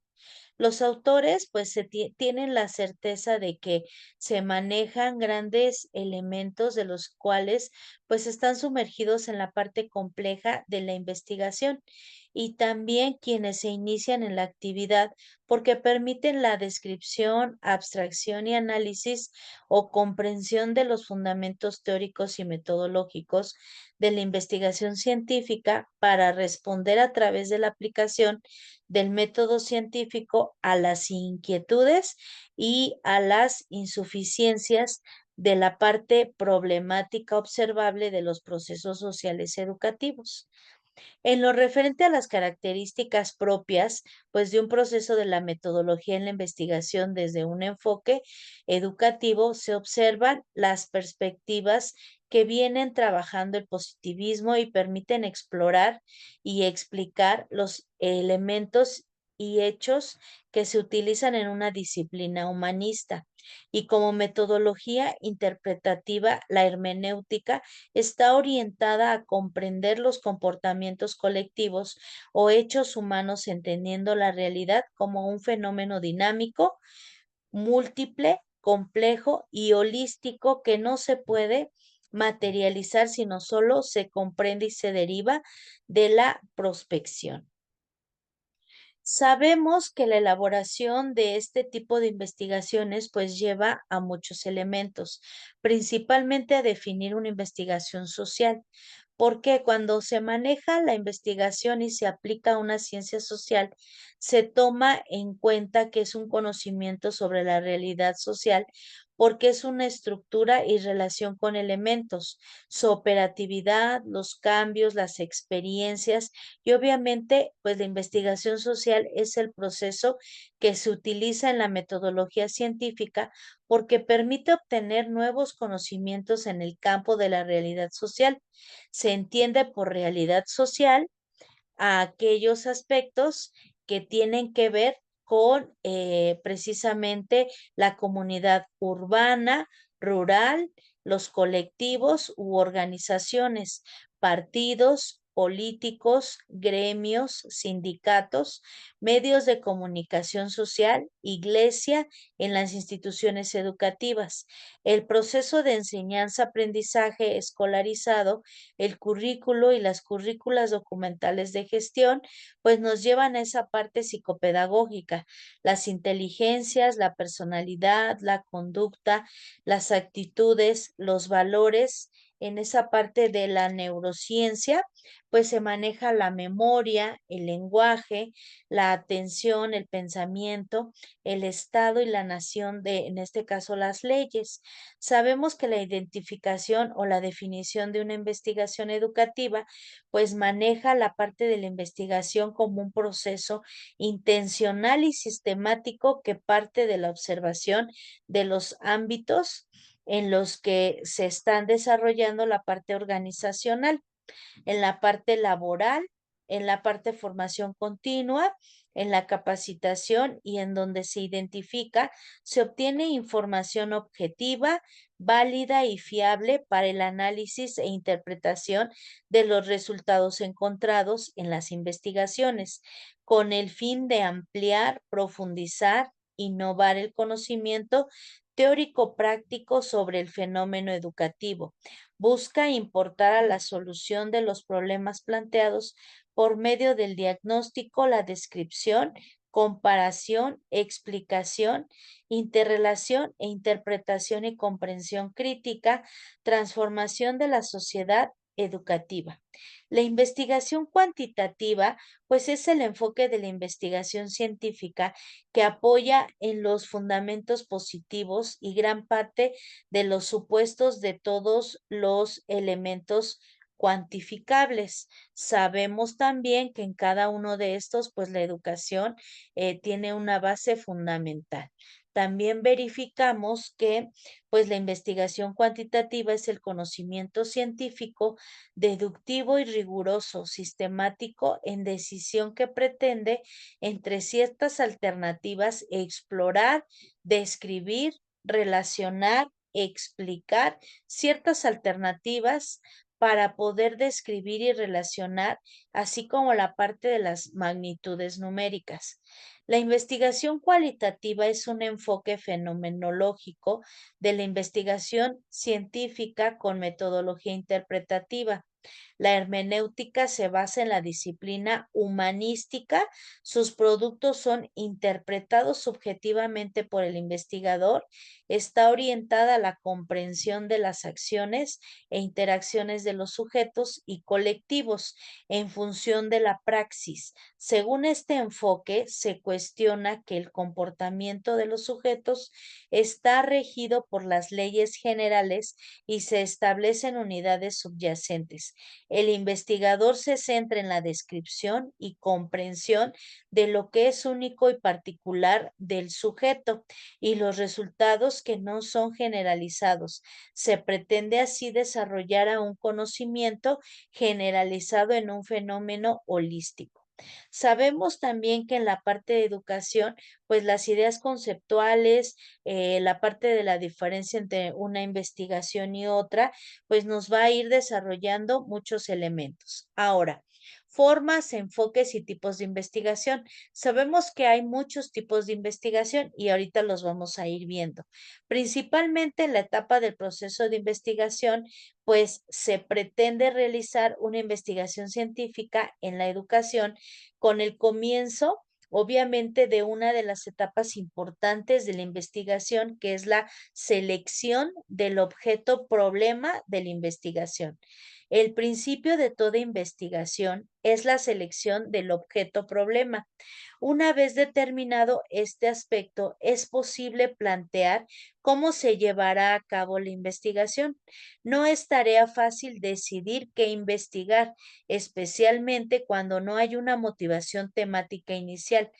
Los autores pues tienen la certeza de que se manejan grandes elementos de los cuales pues están sumergidos en la parte compleja de la investigación y también quienes se inician en la actividad porque permiten la descripción, abstracción y análisis o comprensión de los fundamentos teóricos y metodológicos de la investigación científica para responder a través de la aplicación del método científico a las inquietudes y a las insuficiencias de la parte problemática observable de los procesos sociales educativos. En lo referente a las características propias, pues de un proceso de la metodología en la investigación desde un enfoque educativo, se observan las perspectivas que vienen trabajando el positivismo y permiten explorar y explicar los elementos y hechos que se utilizan en una disciplina humanista. Y como metodología interpretativa, la hermenéutica está orientada a comprender los comportamientos colectivos o hechos humanos, entendiendo la realidad como un fenómeno dinámico, múltiple, complejo y holístico que no se puede materializar, sino solo se comprende y se deriva de la prospección. Sabemos que la elaboración de este tipo de investigaciones pues lleva a muchos elementos, principalmente a definir una investigación social, porque cuando se maneja la investigación y se aplica a una ciencia social, se toma en cuenta que es un conocimiento sobre la realidad social, porque es una estructura y relación con elementos, su operatividad, los cambios, las experiencias y obviamente, pues la investigación social es el proceso que se utiliza en la metodología científica porque permite obtener nuevos conocimientos en el campo de la realidad social. Se entiende por realidad social a aquellos aspectos que tienen que ver con precisamente la comunidad urbana, rural, los colectivos u organizaciones, partidos, políticos, gremios, sindicatos, medios de comunicación social, iglesia en las instituciones educativas. El proceso de enseñanza-aprendizaje escolarizado, el currículo y las currículas documentales de gestión, pues nos llevan a esa parte psicopedagógica, las inteligencias, la personalidad, la conducta, las actitudes, los valores. En esa parte de la neurociencia, pues se maneja la memoria, el lenguaje, la atención, el pensamiento, el Estado y la nación de, en este caso, las leyes. Sabemos que la identificación o la definición de una investigación educativa, pues maneja la parte de la investigación como un proceso intencional y sistemático que parte de la observación de los ámbitos en los que se están desarrollando la parte organizacional en la parte laboral, en la parte de formación continua, en la capacitación y en donde se identifica, se obtiene información objetiva, válida y fiable para el análisis e interpretación de los resultados encontrados en las investigaciones, con el fin de ampliar, profundizar, innovar el conocimiento teórico práctico sobre el fenómeno educativo. Busca importar a la solución de los problemas planteados por medio del diagnóstico, la descripción, comparación, explicación, interrelación e interpretación y comprensión crítica, transformación de la sociedad educativa. La investigación cuantitativa, pues es el enfoque de la investigación científica que apoya en los fundamentos positivos y gran parte de los supuestos de todos los elementos cuantificables. Sabemos también que en cada uno de estos, pues la educación tiene una base fundamental. También verificamos que, pues la investigación cuantitativa es el conocimiento científico deductivo y riguroso, sistemático en decisión que pretende entre ciertas alternativas explorar, describir, relacionar, explicar ciertas alternativas para poder describir y relacionar, así como la parte de las magnitudes numéricas. La investigación cualitativa es un enfoque fenomenológico de la investigación científica con metodología interpretativa. La hermenéutica se basa en la disciplina humanística. Sus productos son interpretados subjetivamente por el investigador. Está orientada a la comprensión de las acciones e interacciones de los sujetos y colectivos en función de la praxis. Según este enfoque, se cuestiona que el comportamiento de los sujetos está regido por las leyes generales y se establecen unidades subyacentes. El investigador se centra en la descripción y comprensión de lo que es único y particular del sujeto y los resultados que no son generalizados. Se pretende así desarrollar a un conocimiento generalizado en un fenómeno holístico. Sabemos también que en la parte de educación, pues las ideas conceptuales, la parte de la diferencia entre una investigación y otra, pues nos va a ir desarrollando muchos elementos. Ahora, formas, enfoques y tipos de investigación. Sabemos que hay muchos tipos de investigación y ahorita los vamos a ir viendo. Principalmente en la etapa del proceso de investigación, pues se pretende realizar una investigación científica en la educación con el comienzo obviamente de una de las etapas importantes de la investigación, que es la selección del objeto problema de la investigación. El principio de toda investigación es la selección del objeto problema. Una vez determinado este aspecto, es posible plantear cómo se llevará a cabo la investigación. No es tarea fácil decidir qué investigar, especialmente cuando no hay una motivación temática inicial,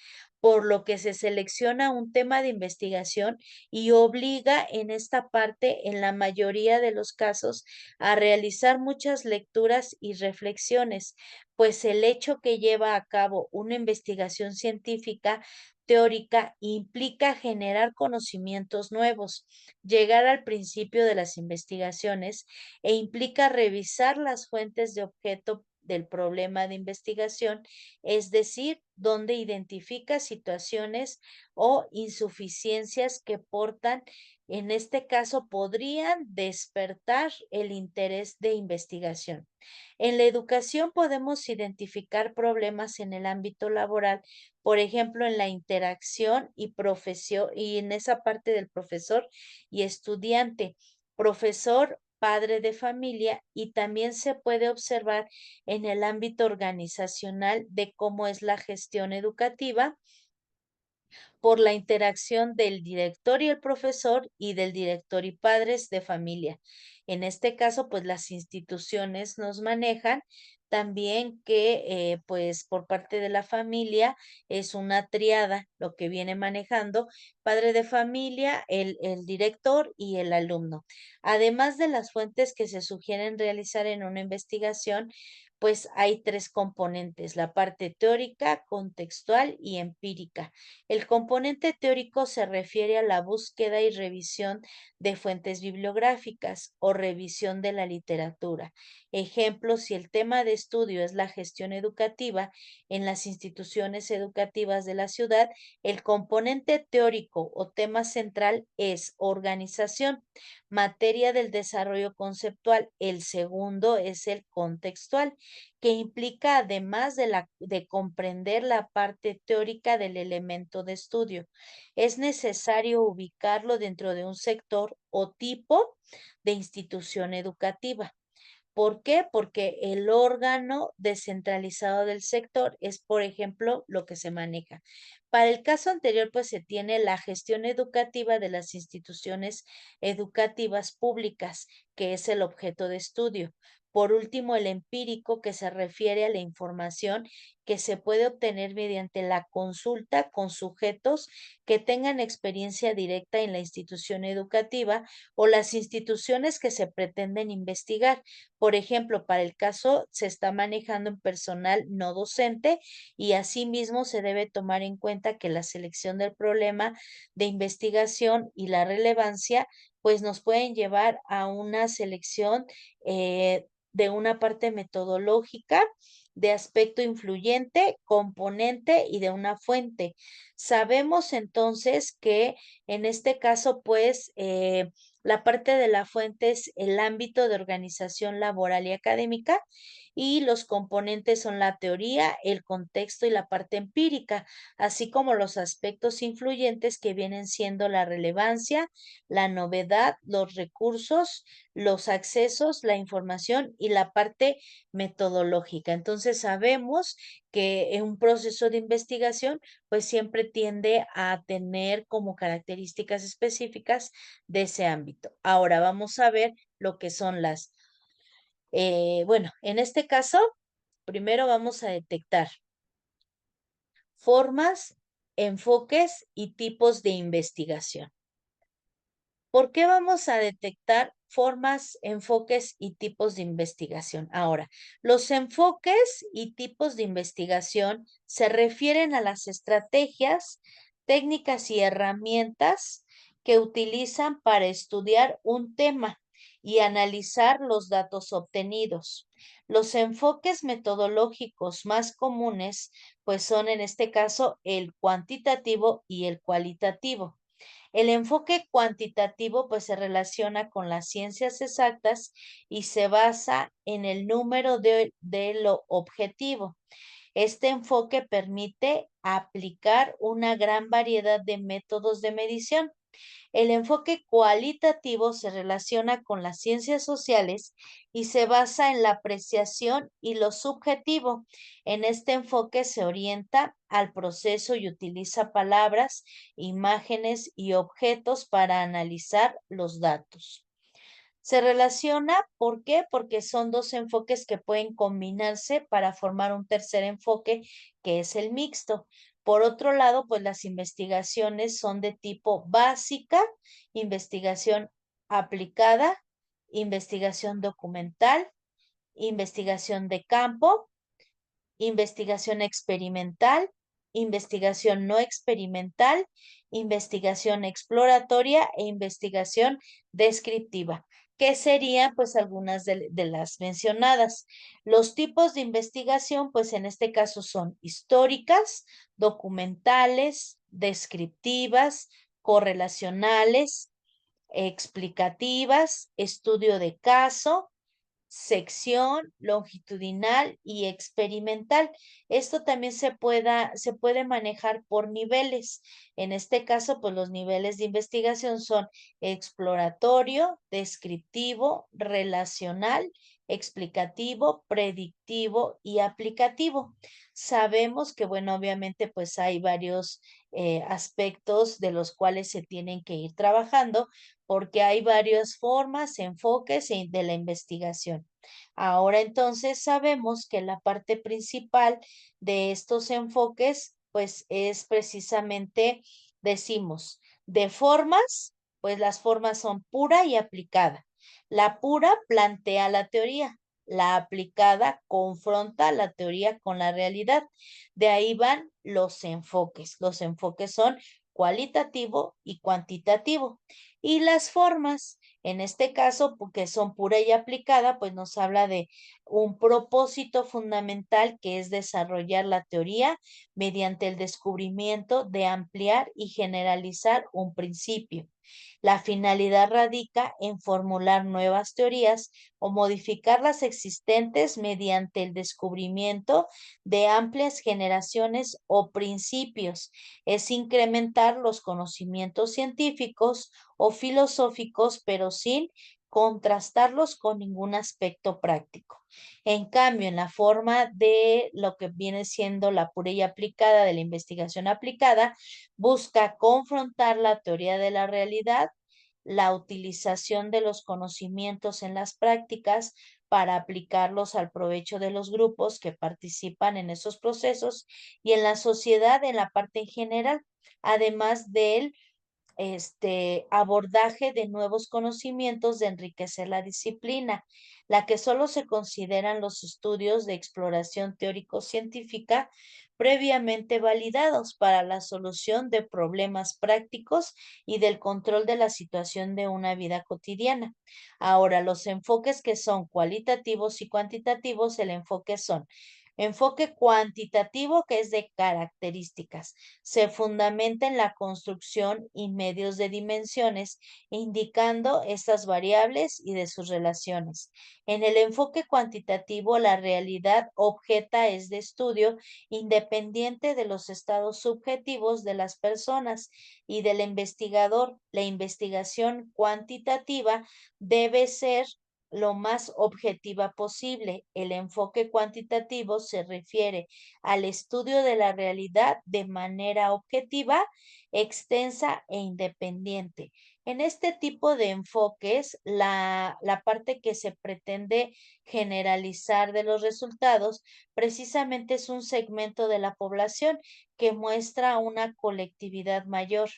por lo que se selecciona un tema de investigación y obliga en esta parte, en la mayoría de los casos, a realizar muchas lecturas y reflexiones, pues el hecho que lleva a cabo una investigación científica teórica implica generar conocimientos nuevos, llegar al principio de las investigaciones e implica revisar las fuentes de objeto del problema de investigación, es decir, donde identifica situaciones o insuficiencias que portan, en este caso, podrían despertar el interés de investigación. En la educación podemos identificar problemas en el ámbito laboral, por ejemplo, en la interacción y profesión y en esa parte del profesor y estudiante, profesor, padre de familia y también se puede observar en el ámbito organizacional de cómo es la gestión educativa por la interacción del director y el profesor y del director y padres de familia. En este caso, pues las instituciones nos manejan también que, pues por parte de la familia es una triada lo que viene manejando, padre de familia, el director y el alumno. Además de las fuentes que se sugieren realizar en una investigación, pues hay tres componentes, la parte teórica, contextual y empírica. El componente teórico se refiere a la búsqueda y revisión de fuentes bibliográficas o revisión de la literatura. Ejemplo, si el tema de estudio es la gestión educativa en las instituciones educativas de la ciudad, el componente teórico o tema central es organización, materia del desarrollo conceptual. El segundo es el contextual, que implica además de comprender la parte teórica del elemento de estudio. Es necesario ubicarlo dentro de un sector o tipo de institución educativa. ¿Por qué? Porque el órgano descentralizado del sector es, por ejemplo, lo que se maneja. Para el caso anterior, pues se tiene la gestión educativa de las instituciones educativas públicas, que es el objeto de estudio. Por último, el empírico, que se refiere a la información que se puede obtener mediante la consulta con sujetos que tengan experiencia directa en la institución educativa o las instituciones que se pretenden investigar. Por ejemplo, para el caso se está manejando en personal no docente y asimismo se debe tomar en cuenta que la selección del problema de investigación y la relevancia pues nos pueden llevar a una selección de una parte metodológica, de aspecto influyente, componente y de una fuente. Sabemos entonces que en este caso, pues, la parte de la fuente es el ámbito de organización laboral y académica y los componentes son la teoría, el contexto y la parte empírica, así como los aspectos influyentes que vienen siendo la relevancia, la novedad, los recursos, los accesos, la información y la parte metodológica. Entonces sabemos que en un proceso de investigación pues siempre tiende a tener como características específicas de ese ámbito. Ahora vamos a ver lo que son bueno, en este caso, primero vamos a detectar formas, enfoques y tipos de investigación. ¿Por qué vamos a detectar formas, enfoques y tipos de investigación? Ahora, los enfoques y tipos de investigación se refieren a las estrategias, técnicas y herramientas que utilizan para estudiar un tema y analizar los datos obtenidos. Los enfoques metodológicos más comunes, pues son en este caso el cuantitativo y el cualitativo. El enfoque cuantitativo pues se relaciona con las ciencias exactas y se basa en el número de lo objetivo. Este enfoque permite aplicar una gran variedad de métodos de medición. El enfoque cualitativo se relaciona con las ciencias sociales y se basa en la apreciación y lo subjetivo. En este enfoque se orienta al proceso y utiliza palabras, imágenes y objetos para analizar los datos. Se relaciona, ¿por qué? Porque son dos enfoques que pueden combinarse para formar un tercer enfoque que es el mixto. Por otro lado, pues las investigaciones son de tipo básica, investigación aplicada, investigación documental, investigación de campo, investigación experimental, investigación no experimental, investigación exploratoria e investigación descriptiva, que serían pues algunas de las mencionadas. Los tipos de investigación pues en este caso son históricas, documentales, descriptivas, correlacionales, explicativas, estudio de caso, sección, longitudinal y experimental. Esto también se puede manejar por niveles. En este caso, pues los niveles de investigación son exploratorio, descriptivo, relacional, explicativo, predictivo y aplicativo. Sabemos que, bueno, obviamente, pues hay varios aspectos de los cuales se tienen que ir trabajando porque hay varias formas, enfoques de la investigación. Ahora entonces sabemos que la parte principal de estos enfoques, pues es precisamente, decimos, de formas, pues las formas son pura y aplicada. La pura plantea la teoría, la aplicada confronta la teoría con la realidad. De ahí van los enfoques. Los enfoques son cualitativo y cuantitativo. Y las formas, en este caso, porque son pura y aplicada, pues nos habla de un propósito fundamental que es desarrollar la teoría mediante el descubrimiento de ampliar y generalizar un principio. La finalidad radica en formular nuevas teorías o modificar las existentes mediante el descubrimiento de amplias generaciones o principios. Es incrementar los conocimientos científicos o filosóficos, pero sin contrastarlos con ningún aspecto práctico. En cambio, en la forma de lo que viene siendo la pura y aplicada de la investigación aplicada, busca confrontar la teoría de la realidad, la utilización de los conocimientos en las prácticas para aplicarlos al provecho de los grupos que participan en esos procesos y en la sociedad en la parte en general, además del abordaje de nuevos conocimientos de enriquecer la disciplina, la que solo se consideran los estudios de exploración teórico-científica previamente validados para la solución de problemas prácticos y del control de la situación de una vida cotidiana. Ahora, los enfoques que son cualitativos y cuantitativos, el enfoque son enfoque cuantitativo, que es de características. Se fundamenta en la construcción y medios de dimensiones, indicando estas variables y de sus relaciones. En el enfoque cuantitativo, la realidad objeta es de estudio independiente de los estados subjetivos de las personas y del investigador. La investigación cuantitativa debe ser lo más objetiva posible. El enfoque cuantitativo se refiere al estudio de la realidad de manera objetiva, extensa e independiente. En este tipo de enfoques, la parte que se pretende generalizar de los resultados precisamente es un segmento de la población que muestra una colectividad mayor.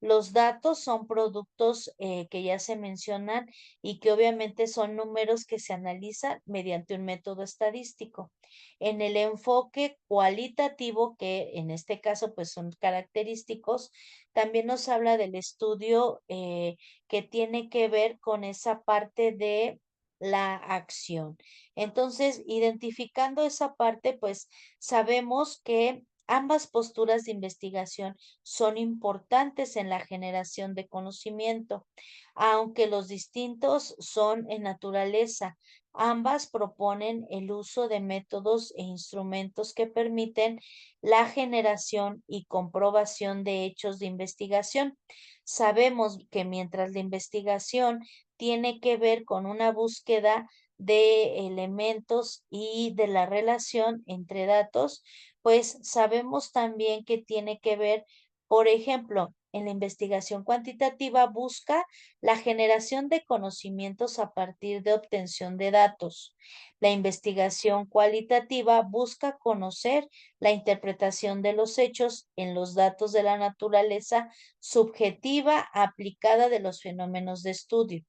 Los datos son productos que ya se mencionan y que obviamente son números que se analizan mediante un método estadístico. En el enfoque cualitativo, que en este caso pues son característicos, también nos habla del estudio que tiene que ver con esa parte de la acción. Entonces, identificando esa parte, pues sabemos que ambas posturas de investigación son importantes en la generación de conocimiento, aunque los distintos son en naturaleza. Ambas proponen el uso de métodos e instrumentos que permiten la generación y comprobación de hechos de investigación. Sabemos que mientras la investigación tiene que ver con una búsqueda de elementos y de la relación entre datos, pues sabemos también que tiene que ver, por ejemplo, en la investigación cuantitativa busca la generación de conocimientos a partir de obtención de datos. La investigación cualitativa busca conocer la interpretación de los hechos en los datos de la naturaleza subjetiva aplicada de los fenómenos de estudio.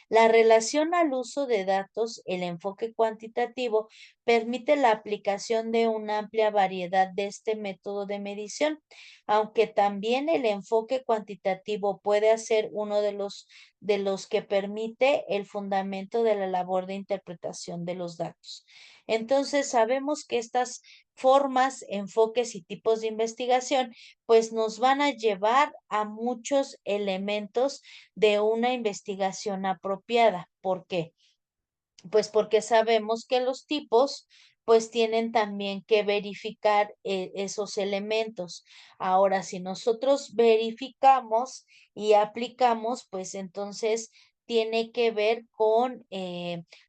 La relación al uso de datos, el enfoque cuantitativo, permite la aplicación de una amplia variedad de este método de medición, aunque también el enfoque cuantitativo puede ser uno de los que permite el fundamento de la labor de interpretación de los datos. Entonces, sabemos que estas formas, enfoques y tipos de investigación, pues nos van a llevar a muchos elementos de una investigación apropiada. ¿Por qué? Pues porque sabemos que los tipos pues tienen también que verificar esos elementos. Ahora, si nosotros verificamos y aplicamos, pues entonces tiene que ver con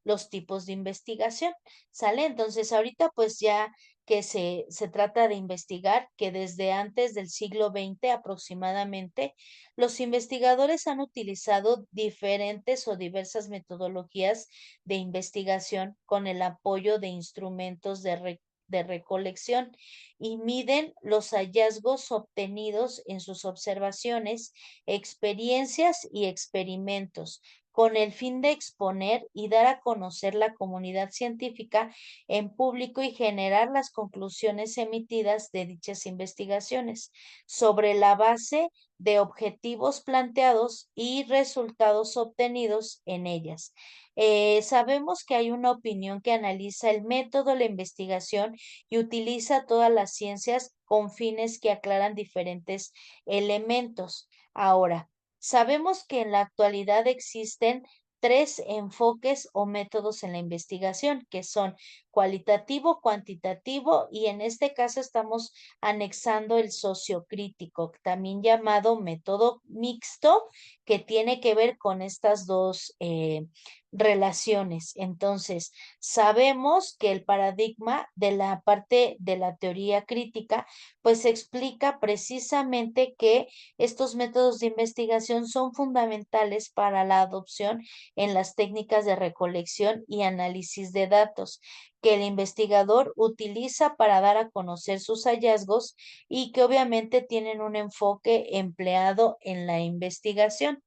los tipos de investigación, ¿sale? Entonces, ahorita pues ya que se trata de investigar, que desde antes del siglo XX aproximadamente, los investigadores han utilizado diferentes o diversas metodologías de investigación con el apoyo de instrumentos de recolección y miden los hallazgos obtenidos en sus observaciones, experiencias y experimentos con el fin de exponer y dar a conocer la comunidad científica en público y generar las conclusiones emitidas de dichas investigaciones sobre la base de objetivos planteados y resultados obtenidos en ellas. Sabemos que hay una opinión que analiza el método, la investigación y utiliza todas las ciencias con fines que aclaran diferentes elementos. Ahora, sabemos que en la actualidad existen tres enfoques o métodos en la investigación, que son cualitativo, cuantitativo y en este caso estamos anexando el sociocrítico, también llamado método mixto, que tiene que ver con estas dos relaciones. Entonces, sabemos que el paradigma de la parte de la teoría crítica, pues explica precisamente que estos métodos de investigación son fundamentales para la adopción en las técnicas de recolección y análisis de datos que el investigador utiliza para dar a conocer sus hallazgos y que obviamente tienen un enfoque empleado en la investigación.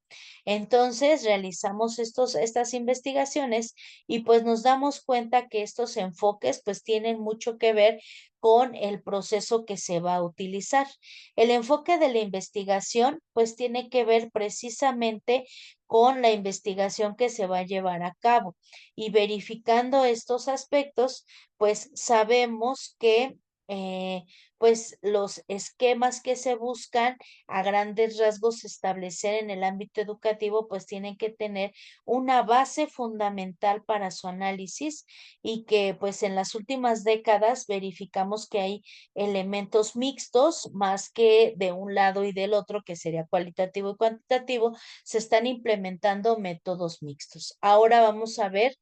Entonces, realizamos estas investigaciones y pues nos damos cuenta que estos enfoques pues tienen mucho que ver con el proceso que se va a utilizar. El enfoque de la investigación pues tiene que ver precisamente con la investigación que se va a llevar a cabo y verificando estos aspectos pues sabemos que eh, pues los esquemas que se buscan a grandes rasgos establecer en el ámbito educativo, pues tienen que tener una base fundamental para su análisis y que pues en las últimas décadas verificamos que hay elementos mixtos más que de un lado y del otro, que sería cualitativo y cuantitativo, se están implementando métodos mixtos. Ahora vamos a ver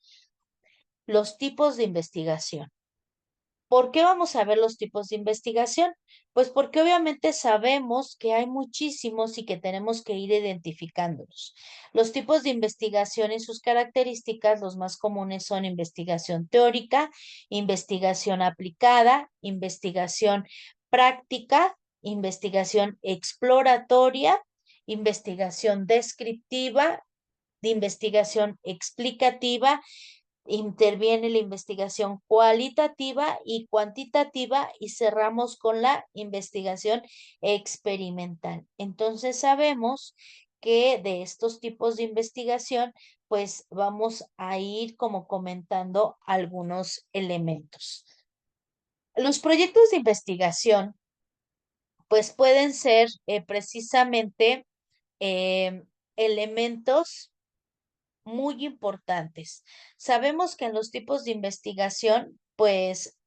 los tipos de investigación. ¿Por qué vamos a ver los tipos de investigación? Pues porque obviamente sabemos que hay muchísimos y que tenemos que ir identificándolos. Los tipos de investigación y sus características, los más comunes son investigación teórica, investigación aplicada, investigación práctica, investigación exploratoria, investigación descriptiva, investigación explicativa. Interviene la investigación cualitativa y cuantitativa y cerramos con la investigación experimental. Entonces sabemos que de estos tipos de investigación, pues vamos a ir como comentando algunos elementos. Los proyectos de investigación, pues pueden ser precisamente eh, elementos muy importantes. Sabemos que en los tipos de investigación, pues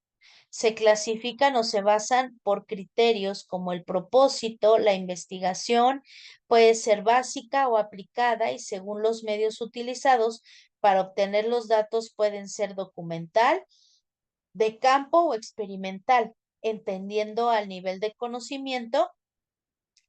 se clasifican o se basan por criterios como el propósito, la investigación puede ser básica o aplicada y según los medios utilizados para obtener los datos pueden ser documental, de campo o experimental, entendiendo al nivel de conocimiento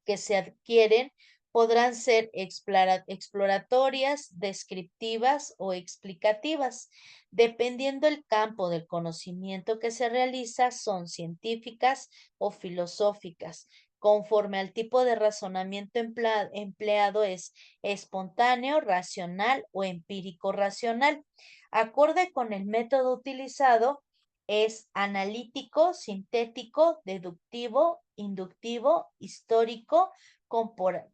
que se adquieren podrán ser exploratorias, descriptivas o explicativas. Dependiendo el campo del conocimiento que se realiza, son científicas o filosóficas. Conforme al tipo de razonamiento empleado es espontáneo, racional o empírico racional. Acorde con el método utilizado, es analítico, sintético, deductivo, inductivo, histórico,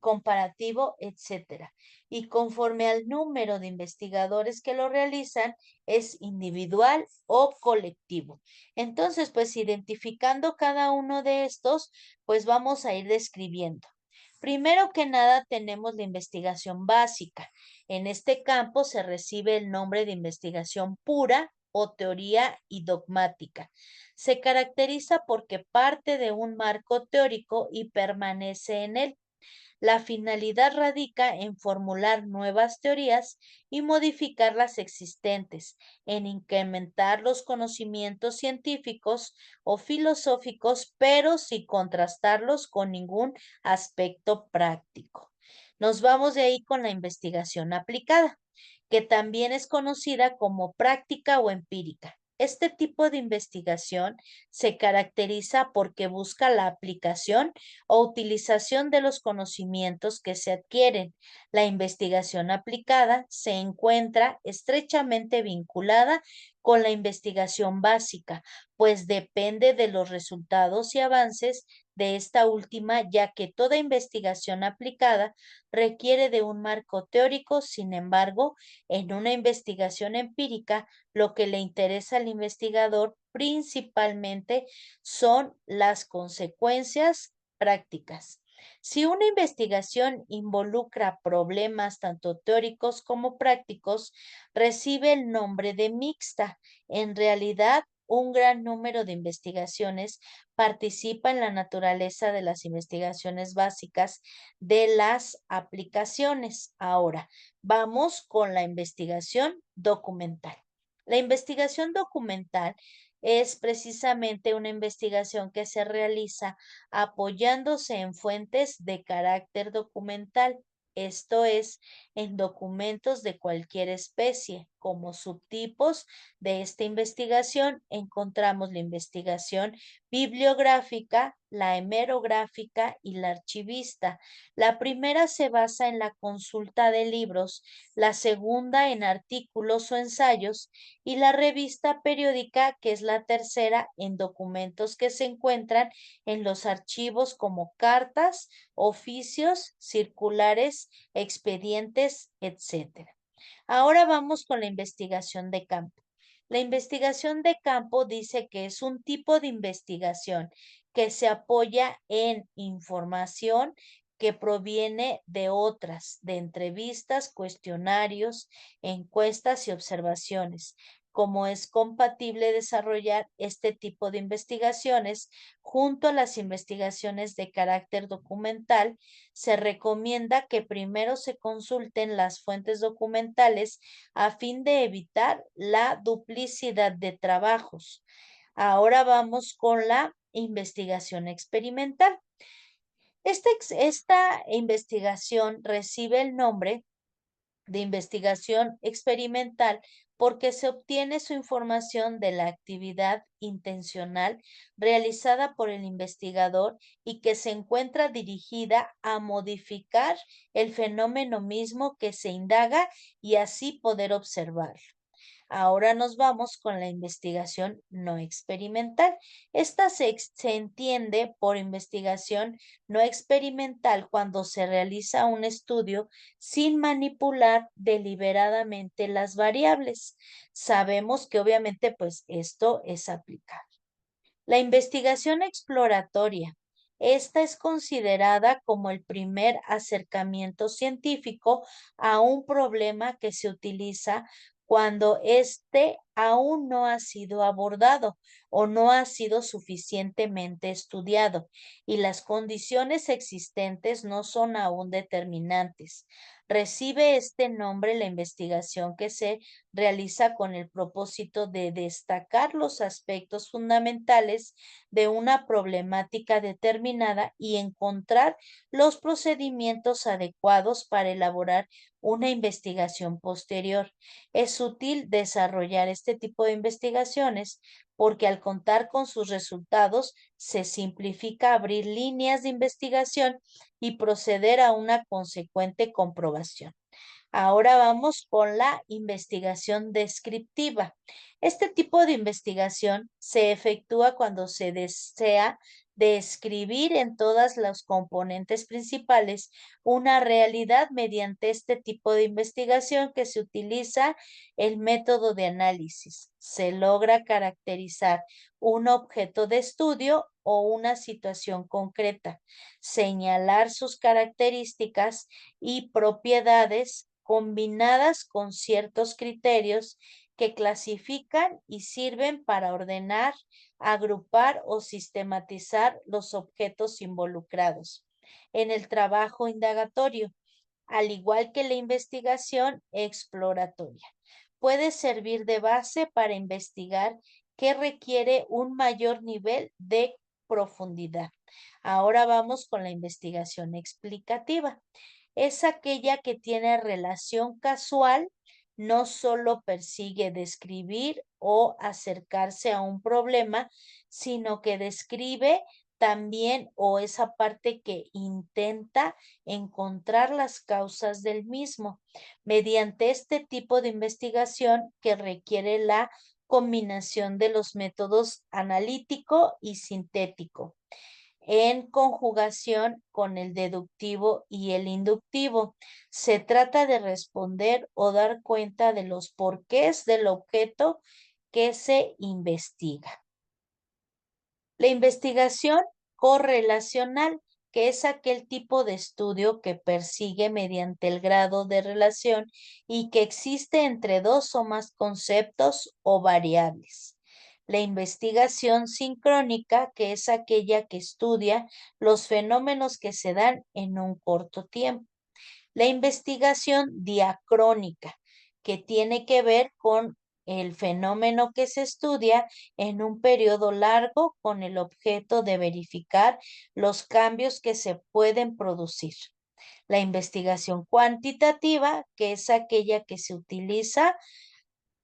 comparativo, etcétera. Y conforme al número de investigadores que lo realizan, es individual o colectivo. Entonces, pues identificando cada uno de estos, pues vamos a ir describiendo. Primero que nada, tenemos la investigación básica. En este campo se recibe el nombre de investigación pura o teoría y dogmática. Se caracteriza porque parte de un marco teórico y permanece en él. La finalidad radica en formular nuevas teorías y modificar las existentes, en incrementar los conocimientos científicos o filosóficos, pero sin contrastarlos con ningún aspecto práctico. Nos vamos de ahí con la investigación aplicada, que también es conocida como práctica o empírica. Este tipo de investigación se caracteriza porque busca la aplicación o utilización de los conocimientos que se adquieren. La investigación aplicada se encuentra estrechamente vinculada con la investigación básica, pues depende de los resultados y avances de esta última, ya que toda investigación aplicada requiere de un marco teórico. Sin embargo, en una investigación empírica, lo que le interesa al investigador principalmente son las consecuencias prácticas. Si una investigación involucra problemas tanto teóricos como prácticos, recibe el nombre de mixta. En realidad, un gran número de investigaciones participa en la naturaleza de las investigaciones básicas de las aplicaciones. Ahora, vamos con la investigación documental. La investigación documental es precisamente una investigación que se realiza apoyándose en fuentes de carácter documental, esto es, en documentos de cualquier especie. Como subtipos de esta investigación encontramos la investigación bibliográfica, la hemerográfica y la archivista. La primera se basa en la consulta de libros, la segunda en artículos o ensayos y la revista periódica, que es la tercera, en documentos que se encuentran en los archivos como cartas, oficios, circulares, expedientes, etcétera. Ahora vamos con la investigación de campo. La investigación de campo dice que es un tipo de investigación que se apoya en información que proviene de otras, de entrevistas, cuestionarios, encuestas y observaciones. Como es compatible desarrollar este tipo de investigaciones junto a las investigaciones de carácter documental, se recomienda que primero se consulten las fuentes documentales a fin de evitar la duplicidad de trabajos. Ahora vamos con la investigación experimental. Esta investigación recibe el nombre de investigación experimental porque se obtiene su información de la actividad intencional realizada por el investigador y que se encuentra dirigida a modificar el fenómeno mismo que se indaga y así poder observarlo. Ahora nos vamos con la investigación no experimental. Esta se entiende por investigación no experimental cuando se realiza un estudio sin manipular deliberadamente las variables. Sabemos que obviamente pues esto es aplicable. La investigación exploratoria. Esta es considerada como el primer acercamiento científico a un problema que se utiliza cuando éste aún no ha sido abordado o no ha sido suficientemente estudiado y las condiciones existentes no son aún determinantes. Recibe este nombre la investigación que se realiza con el propósito de destacar los aspectos fundamentales de una problemática determinada y encontrar los procedimientos adecuados para elaborar una investigación posterior. Es útil desarrollar este tipo de investigaciones porque al contar con sus resultados se simplifica abrir líneas de investigación y proceder a una consecuente comprobación. Ahora vamos con la investigación descriptiva. Este tipo de investigación se efectúa cuando se desea describir en todas los componentes principales una realidad mediante este tipo de investigación que se utiliza el método de análisis. Se logra caracterizar un objeto de estudio o una situación concreta, señalar sus características y propiedades combinadas con ciertos criterios que clasifican y sirven para ordenar, agrupar o sistematizar los objetos involucrados en el trabajo indagatorio, al igual que la investigación exploratoria. Puede servir de base para investigar que requiere un mayor nivel de profundidad. Ahora vamos con la investigación explicativa. Es aquella que tiene relación casual, no solo persigue describir o acercarse a un problema, sino que describe también o esa parte que intenta encontrar las causas del mismo mediante este tipo de investigación que requiere la combinación de los métodos analítico y sintético en conjugación con el deductivo y el inductivo. Se trata de responder o dar cuenta de los porqués del objeto que se investiga. La investigación correlacional que es aquel tipo de estudio que persigue mediante el grado de relación y que existe entre dos o más conceptos o variables. La investigación sincrónica, que es aquella que estudia los fenómenos que se dan en un corto tiempo. La investigación diacrónica, que tiene que ver con el fenómeno que se estudia en un periodo largo con el objeto de verificar los cambios que se pueden producir. La investigación cuantitativa, que es aquella que se utiliza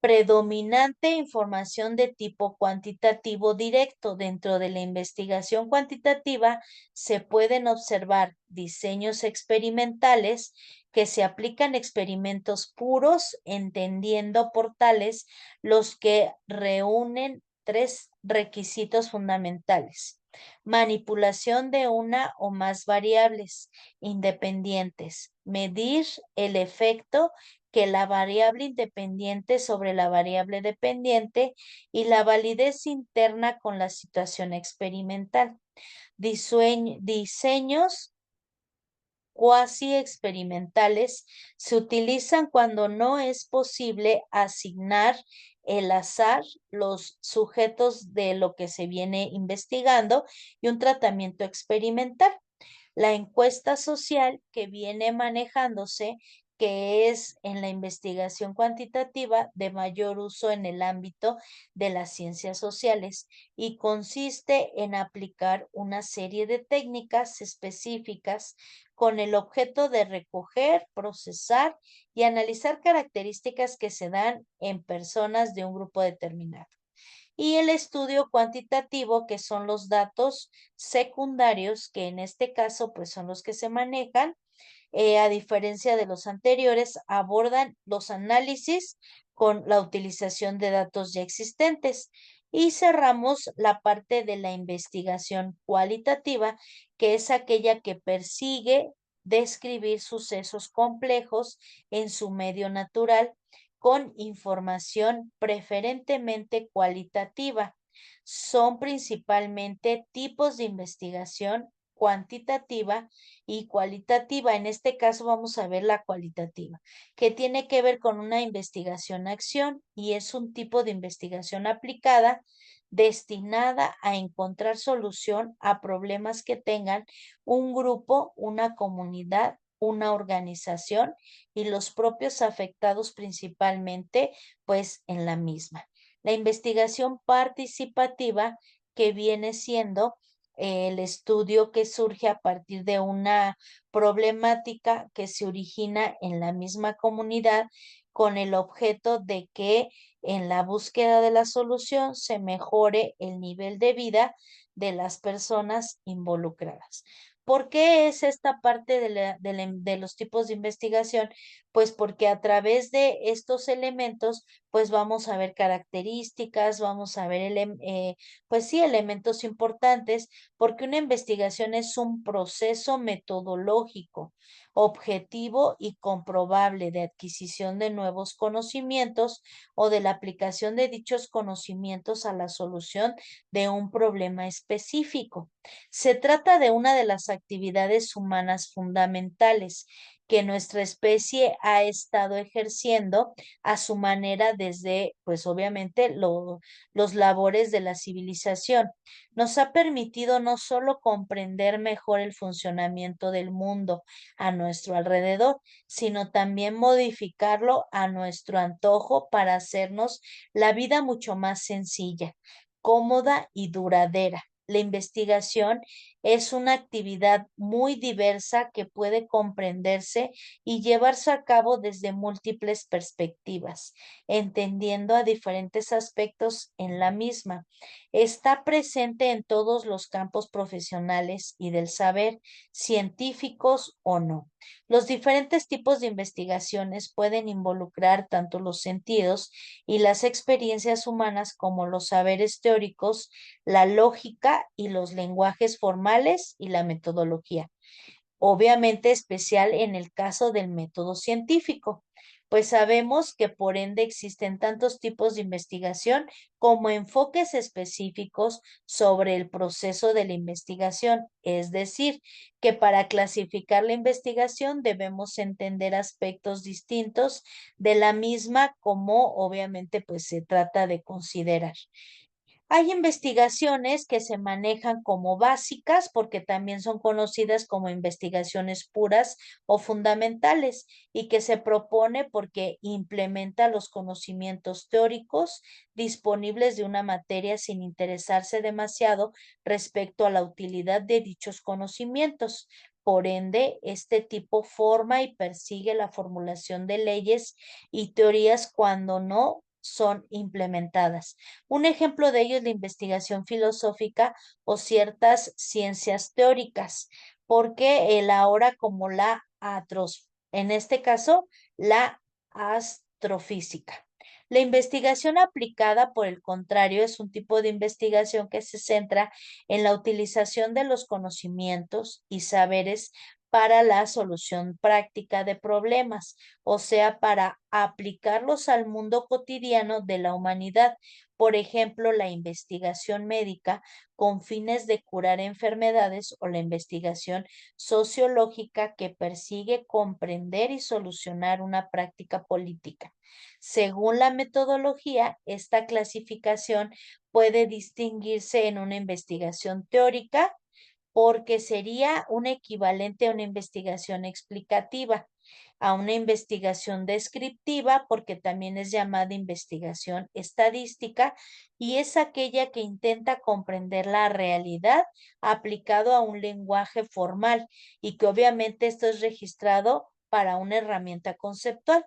predominante información de tipo cuantitativo directo. Dentro de la investigación cuantitativa se pueden observar diseños experimentales que se aplican experimentos puros, entendiendo por tales los que reúnen tres requisitos fundamentales: manipulación de una o más variables independientes, medir el efecto que la variable independiente sobre la variable dependiente y la validez interna con la situación experimental. Diseños cuasi experimentales se utilizan cuando no es posible asignar el azar, los sujetos de lo que se viene investigando y un tratamiento experimental. La encuesta social que viene manejándose, que es en la investigación cuantitativa de mayor uso en el ámbito de las ciencias sociales, y consiste en aplicar una serie de técnicas específicas con el objeto de recoger, procesar y analizar características que se dan en personas de un grupo determinado. Y el estudio cuantitativo, que son los datos secundarios, que en este caso pues son los que se manejan, a diferencia de los anteriores, abordan los análisis con la utilización de datos ya existentes. Y cerramos la parte de la investigación cualitativa, que es aquella que persigue describir sucesos complejos en su medio natural con información preferentemente cualitativa. Son principalmente tipos de investigación cuantitativa y cualitativa. En este caso vamos a ver la cualitativa, que tiene que ver con una investigación-acción y es un tipo de investigación aplicada destinada a encontrar solución a problemas que tengan un grupo, una comunidad, una organización y los propios afectados principalmente, pues en la misma. La investigación participativa, que viene siendo el estudio que surge a partir de una problemática que se origina en la misma comunidad con el objeto de que en la búsqueda de la solución se mejore el nivel de vida de las personas involucradas. ¿Por qué es esta parte de los tipos de investigación? Pues porque a través de estos elementos, pues vamos a ver características, vamos a ver, pues sí, elementos importantes, porque una investigación es un proceso metodológico, objetivo y comprobable de adquisición de nuevos conocimientos o de la aplicación de dichos conocimientos a la solución de un problema específico. Se trata de una de las actividades humanas fundamentales que nuestra especie ha estado ejerciendo a su manera desde, pues obviamente, los labores de la civilización. Nos ha permitido no solo comprender mejor el funcionamiento del mundo a nuestro alrededor, sino también modificarlo a nuestro antojo para hacernos la vida mucho más sencilla, cómoda y duradera. La investigación es una actividad muy diversa que puede comprenderse y llevarse a cabo desde múltiples perspectivas, entendiendo a diferentes aspectos en la misma. Está presente en todos los campos profesionales y del saber, científicos o no. Los diferentes tipos de investigaciones pueden involucrar tanto los sentidos y las experiencias humanas como los saberes teóricos, la lógica y los lenguajes formales y la metodología. Obviamente especial en el caso del método científico. pues sabemos que por ende existen tantos tipos de investigación como enfoques específicos sobre el proceso de la investigación. Es decir, que para clasificar la investigación debemos entender aspectos distintos de la misma como obviamente pues se trata de considerar. Hay investigaciones que se manejan como básicas porque también son conocidas como investigaciones puras o fundamentales y que se propone porque implementa los conocimientos teóricos disponibles de una materia sin interesarse demasiado respecto a la utilidad de dichos conocimientos. Por ende, este tipo forma y persigue la formulación de leyes y teorías cuando no son implementadas. Un ejemplo de ello es la investigación filosófica o ciertas ciencias teóricas, porque el ahora como en este caso, la astrofísica. La investigación aplicada, por el contrario, es un tipo de investigación que se centra en la utilización de los conocimientos y saberes para la solución práctica de problemas, o sea, para aplicarlos al mundo cotidiano de la humanidad. Por ejemplo, la investigación médica con fines de curar enfermedades o la investigación sociológica que persigue comprender y solucionar una práctica política. Según la metodología, esta clasificación puede distinguirse en una investigación teórica porque sería un equivalente a una investigación explicativa, a una investigación descriptiva, porque también es llamada investigación estadística, y es aquella que intenta comprender la realidad aplicado a un lenguaje formal y que obviamente esto es registrado para una herramienta conceptual.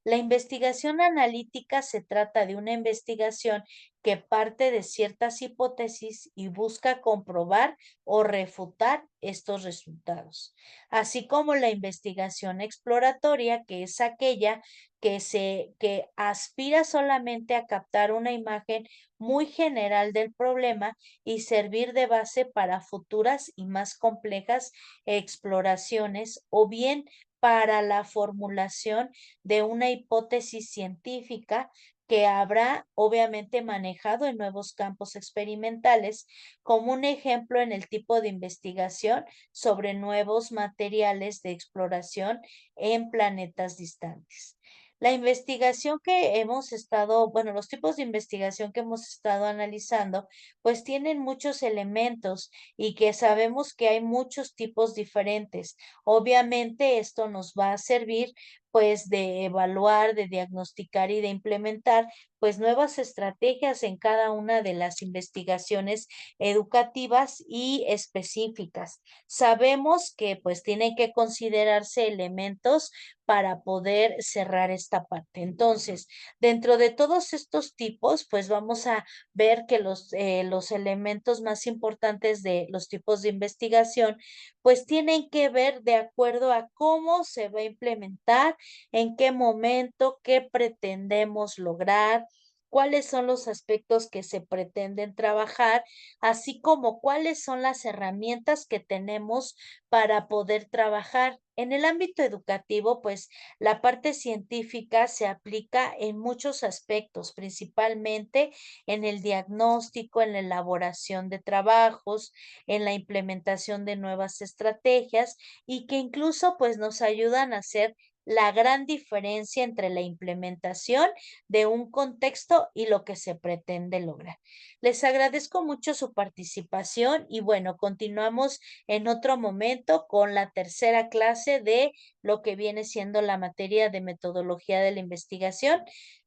La investigación analítica se trata de una investigación que parte de ciertas hipótesis y busca comprobar o refutar estos resultados, así como la investigación exploratoria, que es aquella que aspira solamente a captar una imagen muy general del problema y servir de base para futuras y más complejas exploraciones o bien para la formulación de una hipótesis científica que habrá obviamente manejado en nuevos campos experimentales, como un ejemplo en el tipo de investigación sobre nuevos materiales de exploración en planetas distantes. La investigación que hemos estado, bueno, los tipos de investigación que hemos estado analizando, pues tienen muchos elementos y que sabemos que hay muchos tipos diferentes. Obviamente esto nos va a servir pues de evaluar, de diagnosticar y de implementar pues nuevas estrategias en cada una de las investigaciones educativas y específicas. Sabemos que pues tienen que considerarse elementos para poder cerrar esta parte. Entonces, dentro de todos estos tipos, pues vamos a ver que los elementos más importantes de los tipos de investigación, pues tienen que ver de acuerdo a cómo se va a implementar, en qué momento, qué pretendemos lograr, cuáles son los aspectos que se pretenden trabajar, así como cuáles son las herramientas que tenemos para poder trabajar. En el ámbito educativo, pues la parte científica se aplica en muchos aspectos, principalmente en el diagnóstico, en la elaboración de trabajos, en la implementación de nuevas estrategias y que incluso pues nos ayudan a hacer la gran diferencia entre la implementación de un contexto y lo que se pretende lograr. Les agradezco mucho su participación y bueno, continuamos en otro momento con la tercera clase de lo que viene siendo la materia de metodología de la investigación.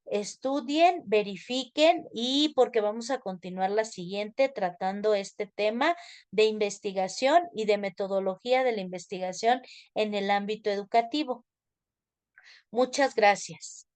Estudien, verifiquen y porque vamos a continuar la siguiente tratando este tema de investigación y de metodología de la investigación en el ámbito educativo. Muchas gracias.